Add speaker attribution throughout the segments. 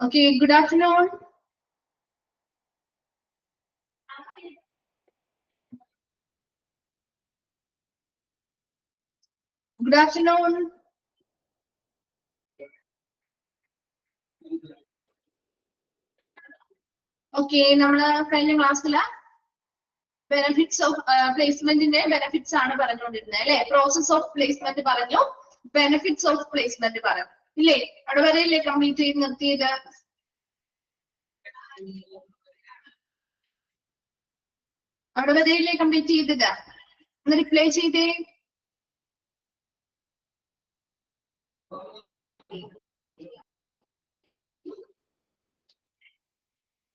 Speaker 1: Okay, good afternoon. Good afternoon. Okay, നമ്മള് കഴിഞ്ഞ ക്ലാസ്സില് ബെനിഫിറ്റ്സ് ഓഫ് പ്ലേസ്മെന്റിന്റെ ബെനിഫിറ്റ്സ് ആണ് പറഞ്ഞുകൊണ്ടിരുന്നത് അല്ലെ. പ്രോസസ് ഓഫ് പ്ലേസ്മെന്റ് പറഞ്ഞു, ബെനിഫിറ്റ്സ് ഓഫ് പ്ലേസ്മെന്റ് പറഞ്ഞു ഇല്ലേ. അവിടെ വരെയല്ലേ കംപ്ലീറ്റ് ചെയ്ത് നിർത്തിയത്? അവിടെ വരെയല്ലേ കംപ്ലീറ്റ് ചെയ്തത്? ഒന്ന് റിപ്ലൈ ചെയ്തേ.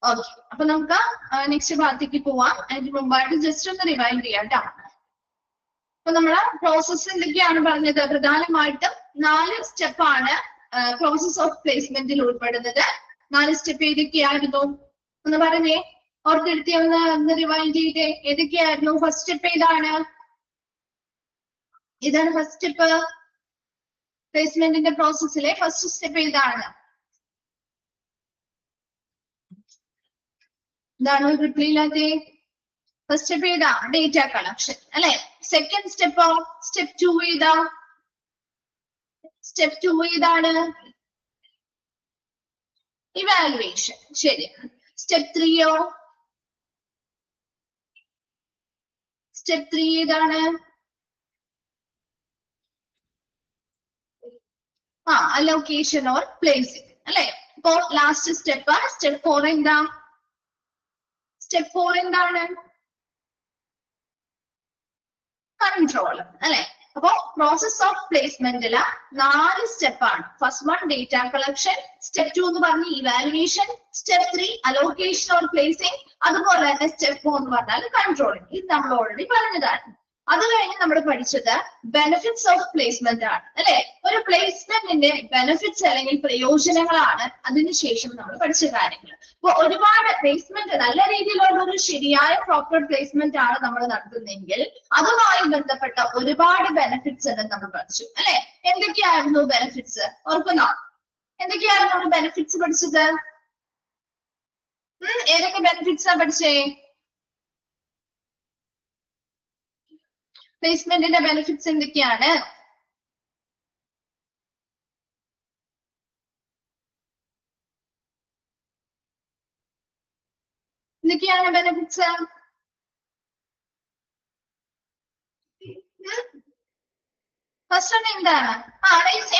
Speaker 1: ഓക്കെ, അപ്പൊ നമുക്ക് നെക്സ്റ്റ് ഭാഗത്തേക്ക് പോവാം. അതിന് മുമ്പായിട്ട് ജസ്റ്റ് ഒന്ന് റിവൈൻഡ് ചെയ്യാം കേട്ടോ. അപ്പൊ നമ്മള് പ്രോസസ് എന്തൊക്കെയാണ് പറഞ്ഞത്? പ്രധാനമായിട്ടും 4 സ്റ്റെപ്പാണ് പ്രോസസ് ഓഫ് പ്ലേസ്മെന്റിൽ ഉൾപ്പെടുന്നത്. 4 സ്റ്റെപ്പ് ഏതൊക്കെയായിരുന്നു ഒന്ന് പറഞ്ഞേ, ഓർത്തെടുത്തി ഒന്ന് റിവൈൻഡ് ചെയ്തേ. ഏതൊക്കെയായിരുന്നു? ഫസ്റ്റ് സ്റ്റെപ്പ് ഏതാണ്? ഇതാണ് ഫസ്റ്റ് സ്റ്റെപ്പ്. പ്ലേസ്മെന്റിന്റെ പ്രോസസ്സിലെ ഫസ്റ്റ് സ്റ്റെപ്പ് ഏതാണ്? എന്താണ് റിപ്ലൈ ഇല്ലാതെ? ഫസ്റ്റ് സ്റ്റെപ്പ് ഏതാ? ഡേറ്റ കളക്ഷൻ അല്ലെ. സെക്കൻഡ് സ്റ്റെപ്പോ? സ്റ്റെപ്പ് 2 ഏതാ? സ്റ്റെപ്പ് 2 ഏതാണ്? ഇവാലുവേഷൻ. ശരി. സ്റ്റെപ്പ് 3യോ? സ്റ്റെപ്പ് 3 ഏതാണ്? അലോക്കേഷൻ ഓർ പ്ലേസിംഗ് അല്ലെ. അപ്പോ ലാസ്റ്റ് സ്റ്റെപ്പ് സ്റ്റെപ്പ് 4 എന്താ? സ്റ്റെപ്പ് 4 എന്താണ്? കൺട്രോൾ അല്ലെ. അപ്പോ പ്രോസസ് ഓഫ് പ്ലേസ്മെന്റില് 4 സ്റ്റെപ്പാണ്. First one data collection, step 2 എന്ന് പറഞ്ഞ evaluation, step 3 allocation or placing, അതുപോലെ തന്നെ സ്റ്റെപ്പ് 4 എന്ന് പറഞ്ഞാൽ കൺട്രോളിംഗ്. ഇത് നമ്മൾ ഓൾറെഡി പറഞ്ഞതാണ്. അത് കഴിഞ്ഞ് നമ്മൾ പഠിച്ചത് ബെനിഫിറ്റ്സ് ഓഫ് പ്ലേസ്മെന്റ് ആണ് അല്ലെ. ഒരു പ്ലേസ്മെന്റിന്റെ ബെനിഫിറ്റ്സ് അല്ലെങ്കിൽ പ്രയോജനങ്ങളാണ് അതിനുശേഷം നമ്മൾ പഠിച്ച കാര്യങ്ങൾ. അപ്പൊ ഒരുപാട് പ്ലേസ്മെന്റ് നല്ല രീതിയിലുള്ള ഒരു ശരിയായ പ്രോപ്പർ പ്ലേസ്മെന്റ് ആണ് നമ്മൾ നടത്തുന്നതെങ്കിൽ അതുമായി ബന്ധപ്പെട്ട ഒരുപാട് ബെനിഫിറ്റ്സ് എന്ന് നമ്മൾ പഠിച്ചു അല്ലെ. എന്തൊക്കെയായിരുന്നു ബെനിഫിറ്റ്സ് ഓർക്കുന്നോ? എന്തൊക്കെയായിരുന്നു നമ്മൾ ബെനിഫിറ്റ്സ് പഠിച്ചത്? ഏതൊക്കെ ബെനിഫിറ്റ്സ് ആ പഠിച്ചേ? പ്ലേസ്മെന്റിന്റെ ബെനിഫിറ്റ്സ് എന്തൊക്കെയാണ്? എന്തൊക്കെയാണ് ബെനിഫിറ്റ്സ്? ഫസ്റ്റ് വൺ എന്താണ്?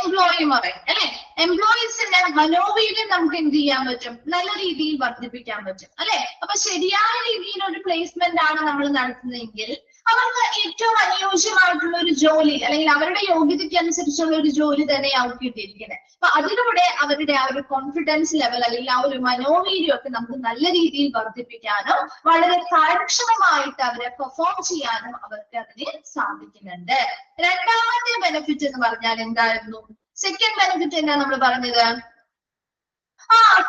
Speaker 1: എംപ്ലോയി പറയും അല്ലെ. എംപ്ലോയീസിന്റെ മനോവീര്യം നമുക്ക് എന്ത് ചെയ്യാൻ പറ്റും? നല്ല രീതിയിൽ വർദ്ധിപ്പിക്കാൻ പറ്റും അല്ലെ. അപ്പൊ ശരിയായ രീതിയിൽ ഒരു പ്ലേസ്മെന്റ് ആണ് നമ്മൾ നടത്തുന്നതെങ്കിൽ അവർക്ക് ഏറ്റവും അനുയോജ്യമായിട്ടുള്ള ഒരു ജോലി അല്ലെങ്കിൽ അവരുടെ യോഗ്യതയ്ക്ക് അനുസരിച്ചുള്ള ഒരു ജോലി തന്നെ അവർക്ക് കിട്ടിയിരിക്കുന്നത്. അപ്പൊ അതിലൂടെ അവരുടെ ആ ഒരു കോൺഫിഡൻസ് ലെവൽ അല്ലെങ്കിൽ ആ ഒരു മനോവീര്യം ഒക്കെ നമുക്ക് നല്ല രീതിയിൽ വർദ്ധിപ്പിക്കാനും വളരെ കാര്യക്ഷമമായിട്ട് അവരെ പെർഫോം ചെയ്യാനും അവർക്ക് അതിന് സാധിക്കുന്നുണ്ട്. രണ്ടാമത്തെ ബെനിഫിറ്റ് എന്ന് പറഞ്ഞാൽ എന്തായിരുന്നു? സെക്കൻഡ് ബെനിഫിറ്റ് എന്താ നമ്മൾ പറഞ്ഞത്?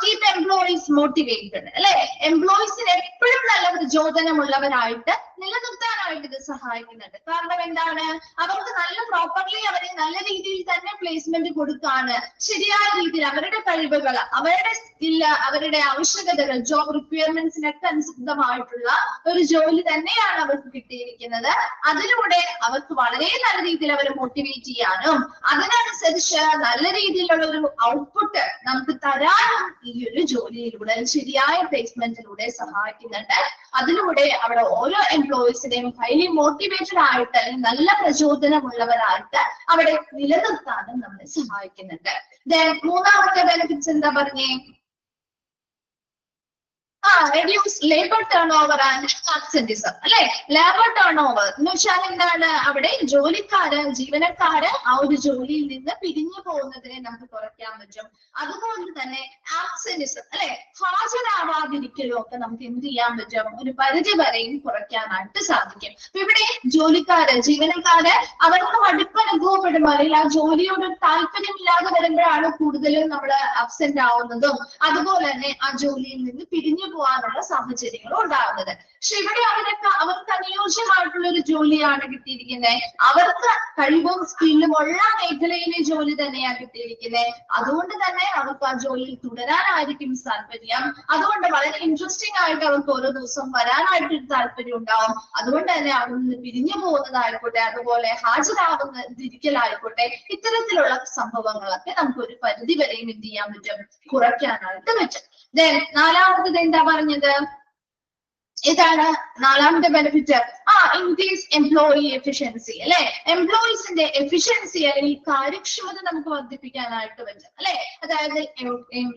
Speaker 1: കീപ് എംപ്ലോയീസ് മോട്ടിവേറ്റഡ് അല്ലെ. എംപ്ലോയീസിന് എപ്പോഴും നല്ല പ്രചോദനമുള്ളവരായിട്ട് നിലനിർത്താനായിട്ട് ഇത് സഹായിക്കുന്നുണ്ട്. കാരണം എന്താണ്? അവർക്ക് നല്ല പ്രോപ്പർലി അവരെ നല്ല രീതിയിൽ തന്നെ പ്ലേസ്മെന്റ് കൊടുക്കാണ്. ശരിയായ രീതിയിൽ അവരുടെ കഴിവുകൾ, അവരുടെ സ്കില്ല്, അവരുടെ ആവശ്യകതകൾ, ജോബ് റിക്വയർമെന്റ്സിനൊക്കെ അനുസൃതമായിട്ടുള്ള ഒരു ജോലി തന്നെയാണ് അവർക്ക് കിട്ടിയിരിക്കുന്നത്. അതിലൂടെ അവർക്ക് വളരെ നല്ല രീതിയിൽ അവരെ മോട്ടിവേറ്റ് ചെയ്യാനും അതിനനുസരിച്ച് നല്ല രീതിയിലുള്ള ഒരു ഔട്ട്പുട്ട് നമുക്ക് തരാനും ഈ ഒരു ജോലിയിലൂടെ ശരിയായ പ്ലേസ്മെന്റിലൂടെ സഹായിക്കുന്നുണ്ട്. അതിലൂടെ അവിടെ ഓരോ എംപ്ലോയീസിനെയും ഹൈലി മോട്ടിവേറ്റഡ് ആയിട്ട് നല്ല പ്രചോദനമുള്ളവരായിട്ട് അവിടെ നിലനിർത്താനും നമ്മളെ സഹായിക്കുന്നുണ്ട്. മൂന്നാമത്തെ ബെനിഫിറ്റ്സ് എന്താ പറഞ്ഞേ? Reduce labour turnover and absenteeism അല്ലെ. ലേബർ ടേൺ ഓവർ എന്ന് വെച്ചാൽ എന്താണ്? അവിടെ ജീവനക്കാര് ആ ഒരു ജോലിയിൽ നിന്ന് പിരിഞ്ഞു പോകുന്നതിനെ നമുക്ക് കുറയ്ക്കാൻ പറ്റും. അതുപോലെ തന്നെ ആബ്സെന്റിസം അല്ലെ, ഹാജരാവാതിരിക്കലും ഒക്കെ നമുക്ക് എന്ത് ചെയ്യാൻ പറ്റും? ഒരു പരിധി വരെയും കുറയ്ക്കാനായിട്ട് സാധിക്കും. അപ്പൊ ഇവിടെ ജീവനക്കാര് അവർക്ക് മടുപ്പ് അനുഭവപ്പെടുമ്പോൾ അല്ലെങ്കിൽ ആ ജോലിയോട് താല്പര്യമില്ലാതെ വരുമ്പോഴാണ് കൂടുതലും നമ്മൾ അബ്സെന്റ് ആവുന്നതും അതുപോലെ തന്നെ ആ ജോലിയിൽ നിന്ന് പിരിഞ്ഞു കൊണ്ടുപോകാനുള്ള സാഹചര്യങ്ങളും ഉണ്ടാകുന്നത്. പക്ഷെ ഇവിടെ അവർക്ക് അനുയോജ്യമായിട്ടുള്ള ഒരു ജോലിയാണ് കിട്ടിയിരിക്കുന്നത്. അവർക്ക് കഴിവും സ്കില്ലും ഉള്ള മേഖലയിലെ ജോലി തന്നെയാണ് കിട്ടിയിരിക്കുന്നത്. അതുകൊണ്ട് തന്നെ അവർക്ക് ആ ജോലിയിൽ തുടരാനായിരിക്കും താല്പര്യം. അതുകൊണ്ട് വളരെ ഇൻട്രസ്റ്റിംഗ് ആയിട്ട് അവർക്ക് ഓരോ ദിവസം വരാനായിട്ട് താല്പര്യം ഉണ്ടാവും. അതുകൊണ്ട് തന്നെ അവിടെ നിന്ന് പിരിഞ്ഞു പോകുന്നതായിക്കോട്ടെ, അതുപോലെ ഹാജരാകുന്നതിരിക്കലായിക്കോട്ടെ, ഇത്തരത്തിലുള്ള സംഭവങ്ങളൊക്കെ നമുക്ക് ഒരു പരിധി വരെയും എന്ത് ചെയ്യാൻ പറ്റും, കുറയ്ക്കാനായിട്ട് പറ്റും. ദെൻ നാലാമത്തത് എന്താ പറഞ്ഞത്? ഇതാണ് നാലാമത്തെ ബെനിഫിറ്റ്. ഇൻക്രീസ് എംപ്ലോയി എഫിഷ്യൻസി അല്ലെ. എംപ്ലോയീസിന്റെ എഫിഷ്യൻസി അല്ലെങ്കിൽ കാര്യക്ഷമത നമുക്ക് വർദ്ധിപ്പിക്കാനായിട്ട് പറ്റും അല്ലെ. അതായത്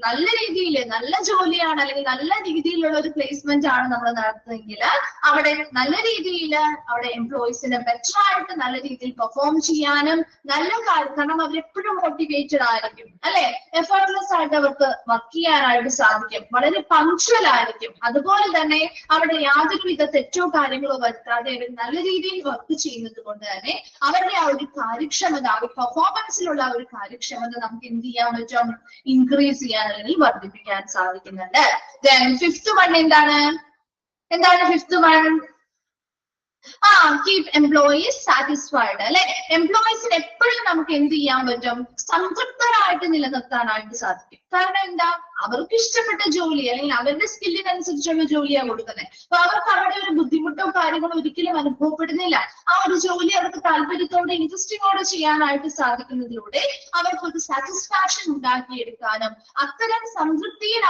Speaker 1: നല്ല രീതിയിൽ നല്ല ജോലിയാണ് അല്ലെങ്കിൽ നല്ല രീതിയിലുള്ള ഒരു പ്ലേസ്മെന്റ് ആണ് നമ്മൾ നടത്തുന്നതെങ്കിൽ അവിടെ നല്ല രീതിയിൽ അവിടെ എംപ്ലോയീസിനെ ബെറ്റർ ആയിട്ട് നല്ല രീതിയിൽ പെർഫോം ചെയ്യാനും നല്ല കാരണം അവരെപ്പോഴും മോട്ടിവേറ്റഡ് ആയിരിക്കും അല്ലെ. എഫേർട്ട്ലെസ് ആയിട്ട് അവർക്ക് വർക്ക് ചെയ്യാനായിട്ട് സാധിക്കും. വളരെ പങ്ക്ച്വൽ ആയിരിക്കും. അതുപോലെ തന്നെ അവിടെ യാതൊരുവിധ തെറ്റോ കാര്യങ്ങളോ വരുത്താതെ അവർ നല്ല രീതിയിൽ വർക്ക് ചെയ്യുന്നത് കൊണ്ട് തന്നെ അവരുടെ ആ ഒരു കാര്യക്ഷമത, ആ ഒരു പെർഫോമൻസിലുള്ള ആ ഒരു കാര്യക്ഷമത നമുക്ക് എന്ത് ചെയ്യാൻ പറ്റും, ഇൻക്രീസ് ചെയ്യാൻ അല്ലെങ്കിൽ വർദ്ധിപ്പിക്കാൻ സാധിക്കുന്നുണ്ട്. ഫിഫ്ത് വൺ എന്താണ്? Fifth one? Keep employees satisfied അല്ലെ. എംപ്ലോയീസിന് എപ്പോഴും നമുക്ക് എന്ത് ചെയ്യാൻ പറ്റും, സംതൃപ്തരായിട്ട് നിലനിർത്താനായിട്ട് സാധിക്കും. കാരണം എന്താ, അവർക്ക് ഇഷ്ടപ്പെട്ട ജോലി അല്ലെങ്കിൽ അവരുടെ സ്കില്ലിനനുസരിച്ചുള്ള ജോലിയാണ് കൊടുക്കുന്നത്. അപ്പൊ അവർക്ക് അവിടെ ഒരു ബുദ്ധിമുട്ടോ കാര്യങ്ങളോ ഒരിക്കലും അനുഭവപ്പെടുന്നില്ല. ആ ഒരു ജോലി അവർക്ക് താല്പര്യത്തോടെ ഇൻട്രസ്റ്റിങ്ങോടെ ചെയ്യാനായിട്ട് സാധിക്കുന്നതിലൂടെ അവർക്ക് ഒരു സാറ്റിസ്ഫാക്ഷൻ ഉണ്ടാക്കിയെടുക്കാനും അത്തരം സംതൃപ്തിയിൽ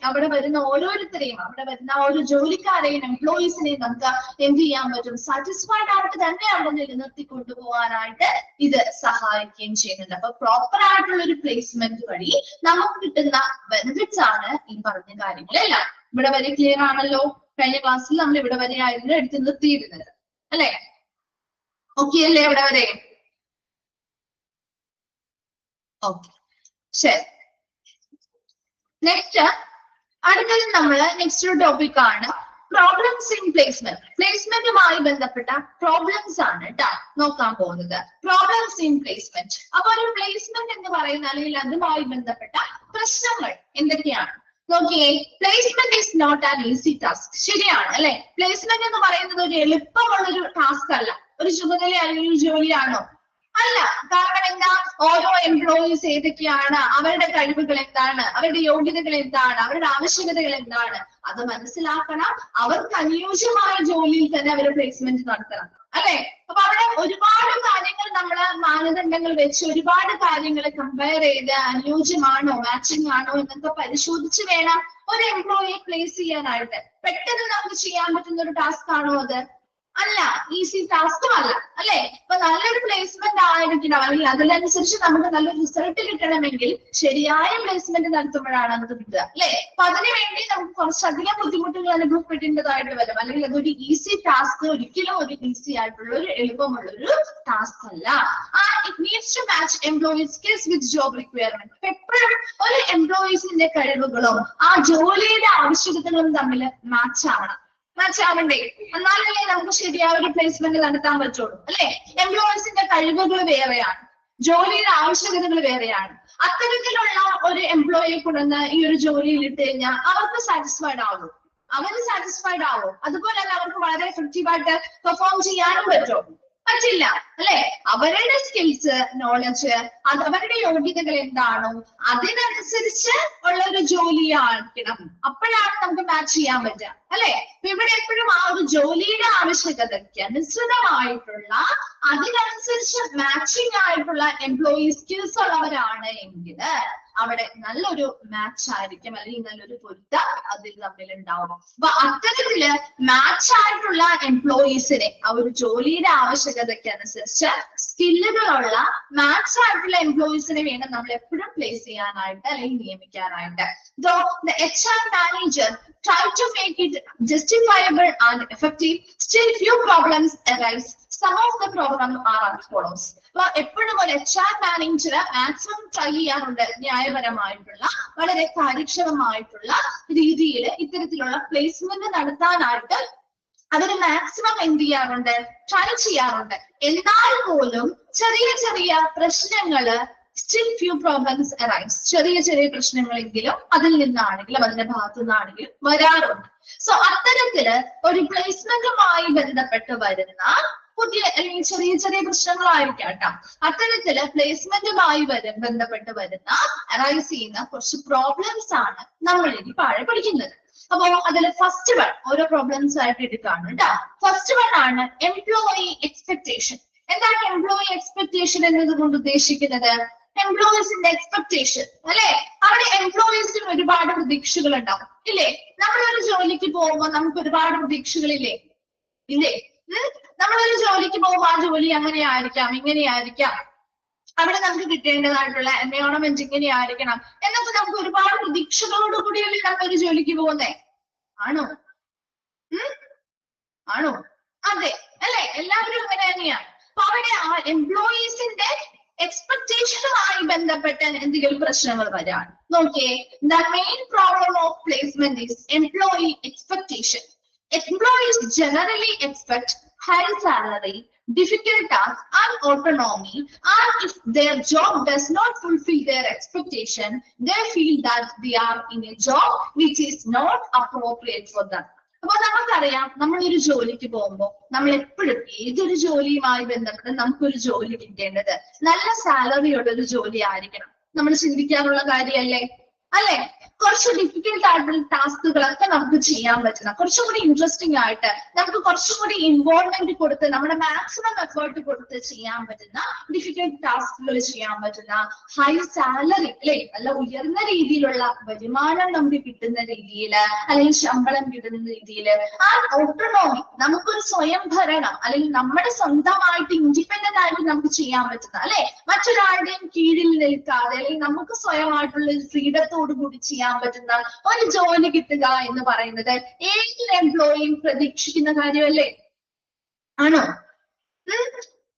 Speaker 1: അവിടെ വരുന്ന ഓരോരുത്തരെയും, അവിടെ വരുന്ന ഓരോ ജോലിക്കാരെയും എംപ്ലോയീസിനെയും നമുക്ക് എന്ത് ചെയ്യാൻ പറ്റും, സാറ്റിസ്ഫൈഡ് ആയിട്ട് തന്നെ അവിടെ നിലനിർത്തി കൊണ്ടുപോകാനായിട്ട് ഇത് സഹായിക്കുകയും ചെയ്യുന്നുണ്ട്. അപ്പൊ പ്രോപ്പർ ആയിട്ടുള്ള ഒരു പ്ലേസ്മെന്റ് വഴി നമുക്ക് കിട്ടുന്ന ബെനിഫിറ്റ്സ് ആണ് ഈ പറഞ്ഞ കാര്യങ്ങളെല്ലാം. ഇവിടെ വരെ ക്ലിയർ ആണല്ലോ? കഴിഞ്ഞ ക്ലാസ്സിൽ നമ്മൾ ഇവിടെ വരെ ആയിരുന്നു എടുത്ത് നിർത്തിയിരുന്നത് അല്ലെ. ഓക്കെ അല്ലേ ഇവിടെ വരെ? ഓക്കെ, ശരി. അടുത്തത് നമ്മൾ നെക്സ്റ്റ് ടോപ്പിക് ആണ് പ്രോബ്ലംസ് ഇൻ പ്ലേസ്മെന്റ്. പ്ലേസ്മെന്റുമായി ബന്ധപ്പെട്ട പ്രോബ്ലംസ് ആണ് കേട്ടോ നോക്കാൻ പോകുന്നത്. Problems in placement. അപ്പൊ ഒരു പ്ലേസ്മെന്റ് എന്ന് പറയുന്ന അല്ലെങ്കിൽ അതുമായി ബന്ധപ്പെട്ട പ്രശ്നങ്ങൾ എന്തൊക്കെയാണ് നോക്കിയേ. Placement is not an easy task. ശരിയാണ് അല്ലെ. പ്ലേസ്മെന്റ് എന്ന് പറയുന്നത് ഒരു എളുപ്പമുള്ളൊരു ടാസ്ക് അല്ല. ഒരു ചുമതല അല്ലെങ്കിൽ ഒരു ജോലിയാണോ? അല്ല. കാരണം എന്താ, ഓരോ എംപ്ലോയീസ് ഏതൊക്കെയാണ്, അവരുടെ കഴിവുകൾ എന്താണ്, അവരുടെ യോഗ്യതകൾ എന്താണ്, അവരുടെ ആവശ്യകതകൾ എന്താണ്, അത് മനസ്സിലാക്കണം. അവർക്ക് അനുയോജ്യമായ ജോലിയിൽ തന്നെ അവരുടെ പ്ലേസ്മെന്റ് നടത്തണം അല്ലെ. അപ്പൊ അവിടെ ഒരുപാട് കാര്യങ്ങൾ നമ്മള് മാനദണ്ഡങ്ങൾ വെച്ച് ഒരുപാട് കാര്യങ്ങൾ കമ്പയർ ചെയ്ത് അനുയോജ്യമാണോ മാച്ചിങ് ആണോ എന്നൊക്കെ പരിശോധിച്ച് വേണം ഒരു എംപ്ലോയിയെ പ്ലേസ് ചെയ്യാനായിട്ട്. പെട്ടെന്ന് നമുക്ക് ചെയ്യാൻ പറ്റുന്ന ഒരു ടാസ്ക് ആണോ അത്? അല്ല. ഈസി ടാസ്കും അല്ല അല്ലെ. അപ്പൊ നല്ലൊരു പ്ലേസ്മെന്റ് ആയിരിക്കണം അല്ലെങ്കിൽ അതിനനുസരിച്ച് നമുക്ക് നല്ലൊരു റിസൾട്ട് കിട്ടണമെങ്കിൽ ശരിയായ പ്ലേസ്മെന്റ് നടത്തുമ്പോഴാണ് നമുക്ക് കിട്ടുക അല്ലെ. അപ്പൊ അതിനുവേണ്ടി നമുക്ക് കുറച്ചധികം ബുദ്ധിമുട്ടുകൾ അനുഭവപ്പെടേണ്ടതായിട്ട് വരും. അല്ലെങ്കിൽ അതൊരു ഈസി ടാസ്ക് ഒരിക്കലും ഒരു ഈസി ആയിട്ടുള്ള ഒരു എളുപ്പമുള്ള ഒരു ടാസ്ക് അല്ല. It needs to match employees skills with job requirement. എപ്പോഴും ഒരു എംപ്ലോയീസിന്റെ കഴിവുകളും ആ ജോലിയുടെ ആവശ്യകതകളും തമ്മിൽ മാച്ച് ആവണം. മാച്ചാവണ്ടേ? എന്നാലല്ലേ നമുക്ക് ശരിയായ ഒരു പ്ലേസ്മെന്റ് നടത്താൻ പറ്റുള്ളൂ അല്ലെ. എംപ്ലോയീസിന്റെ കഴിവുകൾ വേറെയാണ്, ജോലിയുടെ ആവശ്യകതകൾ വേറെയാണ്. അത്തരത്തിലുള്ള ഒരു എംപ്ലോയിയെ കൊണ്ടുവന്ന് ഈ ഒരു ജോലിയിൽ ഇട്ട് കഴിഞ്ഞാൽ അവർക്ക് സാറ്റിസ്ഫൈഡ് ആവും. അതുപോലെ തന്നെ അവർക്ക് വളരെ എഫക്റ്റീവായിട്ട് പെർഫോം ചെയ്യാനും പറ്റും? പറ്റില്ല അല്ലെ. അവരുടെ സ്കിൽസ്, നോളജ്, അവരുടെ യോഗ്യതകൾ എന്താണോ അതിനനുസരിച്ച് ഉള്ള ഒരു ജോലിയായിരിക്കണം. അപ്പോഴാണ് നമുക്ക് മാച്ച് ചെയ്യാൻ പറ്റുക അല്ലെ. ഇവിടെ എപ്പോഴും ആ ഒരു ജോലിയുടെ ആവശ്യകതയ്ക്ക് അനുസൃതമായിട്ടുള്ള അതിനനുസരിച്ച് മാച്ചിങ് ആയിട്ടുള്ള എംപ്ലോയി സ്കിൽസ് ഉള്ളവരാണ് എങ്കിൽ അവിടെ നല്ലൊരു മാച്ച് ആയിരിക്കും അല്ലെങ്കിൽ നല്ലൊരു പൊരുത്തം അതിൽ തമ്മിൽ ഉണ്ടാവും. അപ്പൊ അത്തരത്തില് മാച്ച് ആയിട്ടുള്ള എംപ്ലോയീസിനെ ആ ഒരു ജോലിയുടെ ആവശ്യകതയ്ക്ക് അനുസരിച്ച് സ്കില്ലുകളുള്ള മാച്ച് ആയിട്ടുള്ള എംപ്ലോയീസിനെ വേണം നമ്മൾ എപ്പോഴും പ്ലേസ് ചെയ്യാനായിട്ട് അല്ലെങ്കിൽ നിയമിക്കാനായിട്ട്. The HR manager try to make it justifiable and effective. Still few problems arise. Some of the problems are as follows. അപ്പൊ എപ്പോഴും ഒരു HR മാനേജർ മാക്സിമം ട്രൈ ചെയ്യാറുണ്ട് ന്യായപരമായിട്ടുള്ള വളരെ കാര്യക്ഷമമായിട്ടുള്ള രീതിയിൽ ഇത്തരത്തിലുള്ള പ്ലേസ്മെന്റ് നടത്താനായിട്ട് അവര് മാക്സിമം എന്ത് ചെയ്യാറുണ്ട്, ട്രൈ ചെയ്യാറുണ്ട്. എന്നാൽ പോലും ചെറിയ ചെറിയ പ്രശ്നങ്ങള് still few problems arise. ചെറിയ ചെറിയ പ്രശ്നങ്ങളെങ്കിലും അതിൽ നിന്നാണെങ്കിലും അതിന്റെ ഭാഗത്തു നിന്നാണെങ്കിലും വരാറുണ്ട്. സോ അത്തരത്തില് ഒരു പ്ലേസ്മെന്റുമായി ബന്ധപ്പെട്ട് വരുന്ന പുതിയ അല്ലെങ്കിൽ ചെറിയ ചെറിയ പ്രശ്നങ്ങളായിരിക്കാം കേട്ടോ. അത്തരത്തില് പ്ലേസ്മെന്റുമായി ബന്ധപ്പെട്ട് വരുന്ന അറൈസ് ചെയ്യുന്ന കുറച്ച് പ്രോബ്ലംസ് ആണ് നമ്മൾ ഇനി താഴെ പഠിക്കുന്നത്. അപ്പോ അതില് ഫസ്റ്റ് വൺ ഓരോ പ്രോബ്ലംസ് ആയിട്ട് എടുക്കാണ് കേട്ടോ. ഫസ്റ്റ് വൺ ആണ് എംപ്ലോയി എക്സ്പെക്ടേഷൻ. എന്താണ് എംപ്ലോയി എക്സ്പെക്ടേഷൻ എന്നതുകൊണ്ട് ഉദ്ദേശിക്കുന്നത്? എംപ്ലോയീസിന്റെ എക്സ്പെക്ടേഷൻ അല്ലെ? അവിടെ എംപ്ലോയീസിന് ഒരുപാട് പ്രതീക്ഷകൾ ഉണ്ടാവും ഇല്ലേ? നമ്മളൊരു ജോലിക്ക് പോകുമ്പോൾ നമുക്ക് ഒരുപാട് പ്രതീക്ഷകളില്ലേ? ഇല്ലേ? നമ്മളൊരു ജോലിക്ക് പോകുമ്പോൾ ആ ജോലി അങ്ങനെയായിരിക്കാം, ഇങ്ങനെയായിരിക്കാം, അവിടെ നമുക്ക് കിട്ടേണ്ടതായിട്ടുള്ള എൻവയോൺമെന്റ് ഇങ്ങനെയായിരിക്കണം എന്നൊക്കെ നമുക്ക് ഒരുപാട് പ്രതീക്ഷകളോട് കൂടിയല്ലേ നമ്മളൊരു ജോലിക്ക് പോകുന്നേ? ആണോ? ആണോ? അതെ അല്ലെ? എല്ലാവരും അങ്ങനെ തന്നെയാണ്. അപ്പൊ അവിടെ ആ എംപ്ലോയീസിന്റെ എക്സ്പെക്ടേഷനുമായി ബന്ധപ്പെട്ട എന്തെങ്കിലും പ്രശ്നങ്ങൾ വരാൻ നോക്കിയേ. The main problem of placement is employee expectation. Employees generally expect high salary, difficult tasks, and autonomy, and if their job does not fulfill their expectation, they feel that they are in a job which is not appropriate for them. അപ്പൊ നമുക്കറിയാം, നമ്മളൊരു ജോലിക്ക് പോകുമ്പോൾ നമ്മൾ എപ്പോഴും ഏതൊരു ജോലിയുമായി ബന്ധപ്പെട്ട് നമുക്കൊരു ജോലി കിട്ടേണ്ടത് നല്ല സാലറിയുള്ള ഒരു ജോലി ആയിരിക്കണം. നമ്മൾ ചിന്തിക്കാറുള്ള കാര്യമല്ലേ? അല്ലെ? കുറച്ച് ഡിഫിക്കൽട്ട് ആയിട്ടുള്ള ടാസ്കുകളൊക്കെ നമുക്ക് ചെയ്യാൻ പറ്റുന്ന, കുറച്ചും കൂടി ഇൻട്രസ്റ്റിംഗ് ആയിട്ട് നമുക്ക് കുറച്ചും കൂടി ഇൻവോൾവ്മെന്റ് കൊടുത്ത് നമ്മുടെ മാക്സിമം എഫേർട്ട് കൊടുത്ത് ചെയ്യാൻ പറ്റുന്ന, ഡിഫിക്കൽട്ട് ടാസ്കുകൾ ചെയ്യാൻ പറ്റുന്ന, ഹൈ സാലറി അല്ലെ, നല്ല ഉയർന്ന രീതിയിലുള്ള വരുമാനം നമുക്ക് കിട്ടുന്ന രീതിയിൽ അല്ലെങ്കിൽ ശമ്പളം കിട്ടുന്ന രീതിയിൽ, ആ ഓട്ടോണോമി, നമുക്കൊരു സ്വയം ഭരണം അല്ലെങ്കിൽ നമ്മുടെ സ്വന്തമായിട്ട് ഇൻഡിപെൻഡന്റ് ആയിട്ട് നമുക്ക് ചെയ്യാൻ പറ്റുന്ന അല്ലെ, മറ്റൊരാളുടെയും കീഴിൽ നിൽക്കാതെ അല്ലെങ്കിൽ നമുക്ക് സ്വയമായിട്ടുള്ള ഫ്രീഡത്തോടു കൂടി ചെയ്യാൻ പറ്റുന്ന ഒരു ജോലി കിട്ടുക എന്ന് പറയുന്നത് ഏതൊരു എംപ്ലോയിയും പ്രതീക്ഷിക്കുന്ന കാര്യമല്ലേ? ആണോ?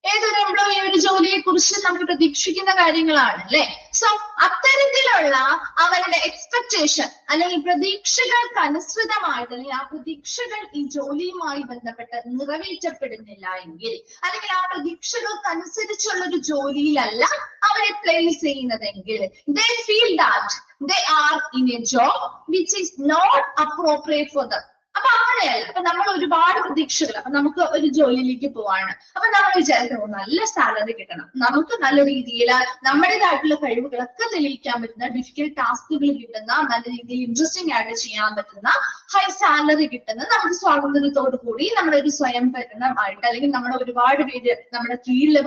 Speaker 1: ഏതൊരു എംപ്ലോയി ഒരു ജോലിയെ കുറിച്ച് നമുക്ക് പ്രതീക്ഷിക്കുന്ന കാര്യങ്ങളാണ് അല്ലെ? സോ അത്തരത്തിലുള്ള അവരുടെ എക്സ്പെക്ടേഷൻ അല്ലെങ്കിൽ പ്രതീക്ഷകൾക്ക് അനുസൃതമായിട്ട് അല്ലെങ്കിൽ ആ പ്രതീക്ഷകൾ ഈ ജോലിയുമായി ബന്ധപ്പെട്ട് നിറവേറ്റപ്പെടുന്നില്ല എങ്കിൽ, അല്ലെങ്കിൽ ആ പ്രതീക്ഷകൾക്ക് അനുസരിച്ചുള്ള ഒരു ജോലിയിലല്ല അവരെ പ്ലേസ് ചെയ്യുന്നതെങ്കിൽ, they feel that they are in a job which is not appropriate for them. അപ്പൊ അങ്ങനെയല്ല. അപ്പൊ നമ്മൾ ഒരുപാട് പ്രതീക്ഷകൾ, അപ്പൊ നമുക്ക് ഒരു ജോലിയിലേക്ക് പോവാണ്. അപ്പൊ നമ്മൾ വിചാരിക്കുന്നു നല്ല സാലറി കിട്ടണം, നമുക്ക് നല്ല രീതിയിൽ നമ്മുടേതായിട്ടുള്ള കഴിവുകളൊക്കെ തെളിയിക്കാൻ പറ്റുന്ന, ഡിഫിക്കൽട്ട് ടാസ്കുകൾ കിട്ടുന്ന, നല്ല രീതിയിൽ ഇൻട്രസ്റ്റിംഗ് ആയിട്ട് ചെയ്യാൻ പറ്റുന്ന, ഹൈ സാലറി കിട്ടുന്ന, നമുക്ക് സ്വാതന്ത്ര്യത്തോടു കൂടി നമ്മുടെ ഒരു സ്വയം ഭരണമായിട്ട് അല്ലെങ്കിൽ നമ്മുടെ ഒരുപാട് പേര് നമ്മുടെ കീഴിൽ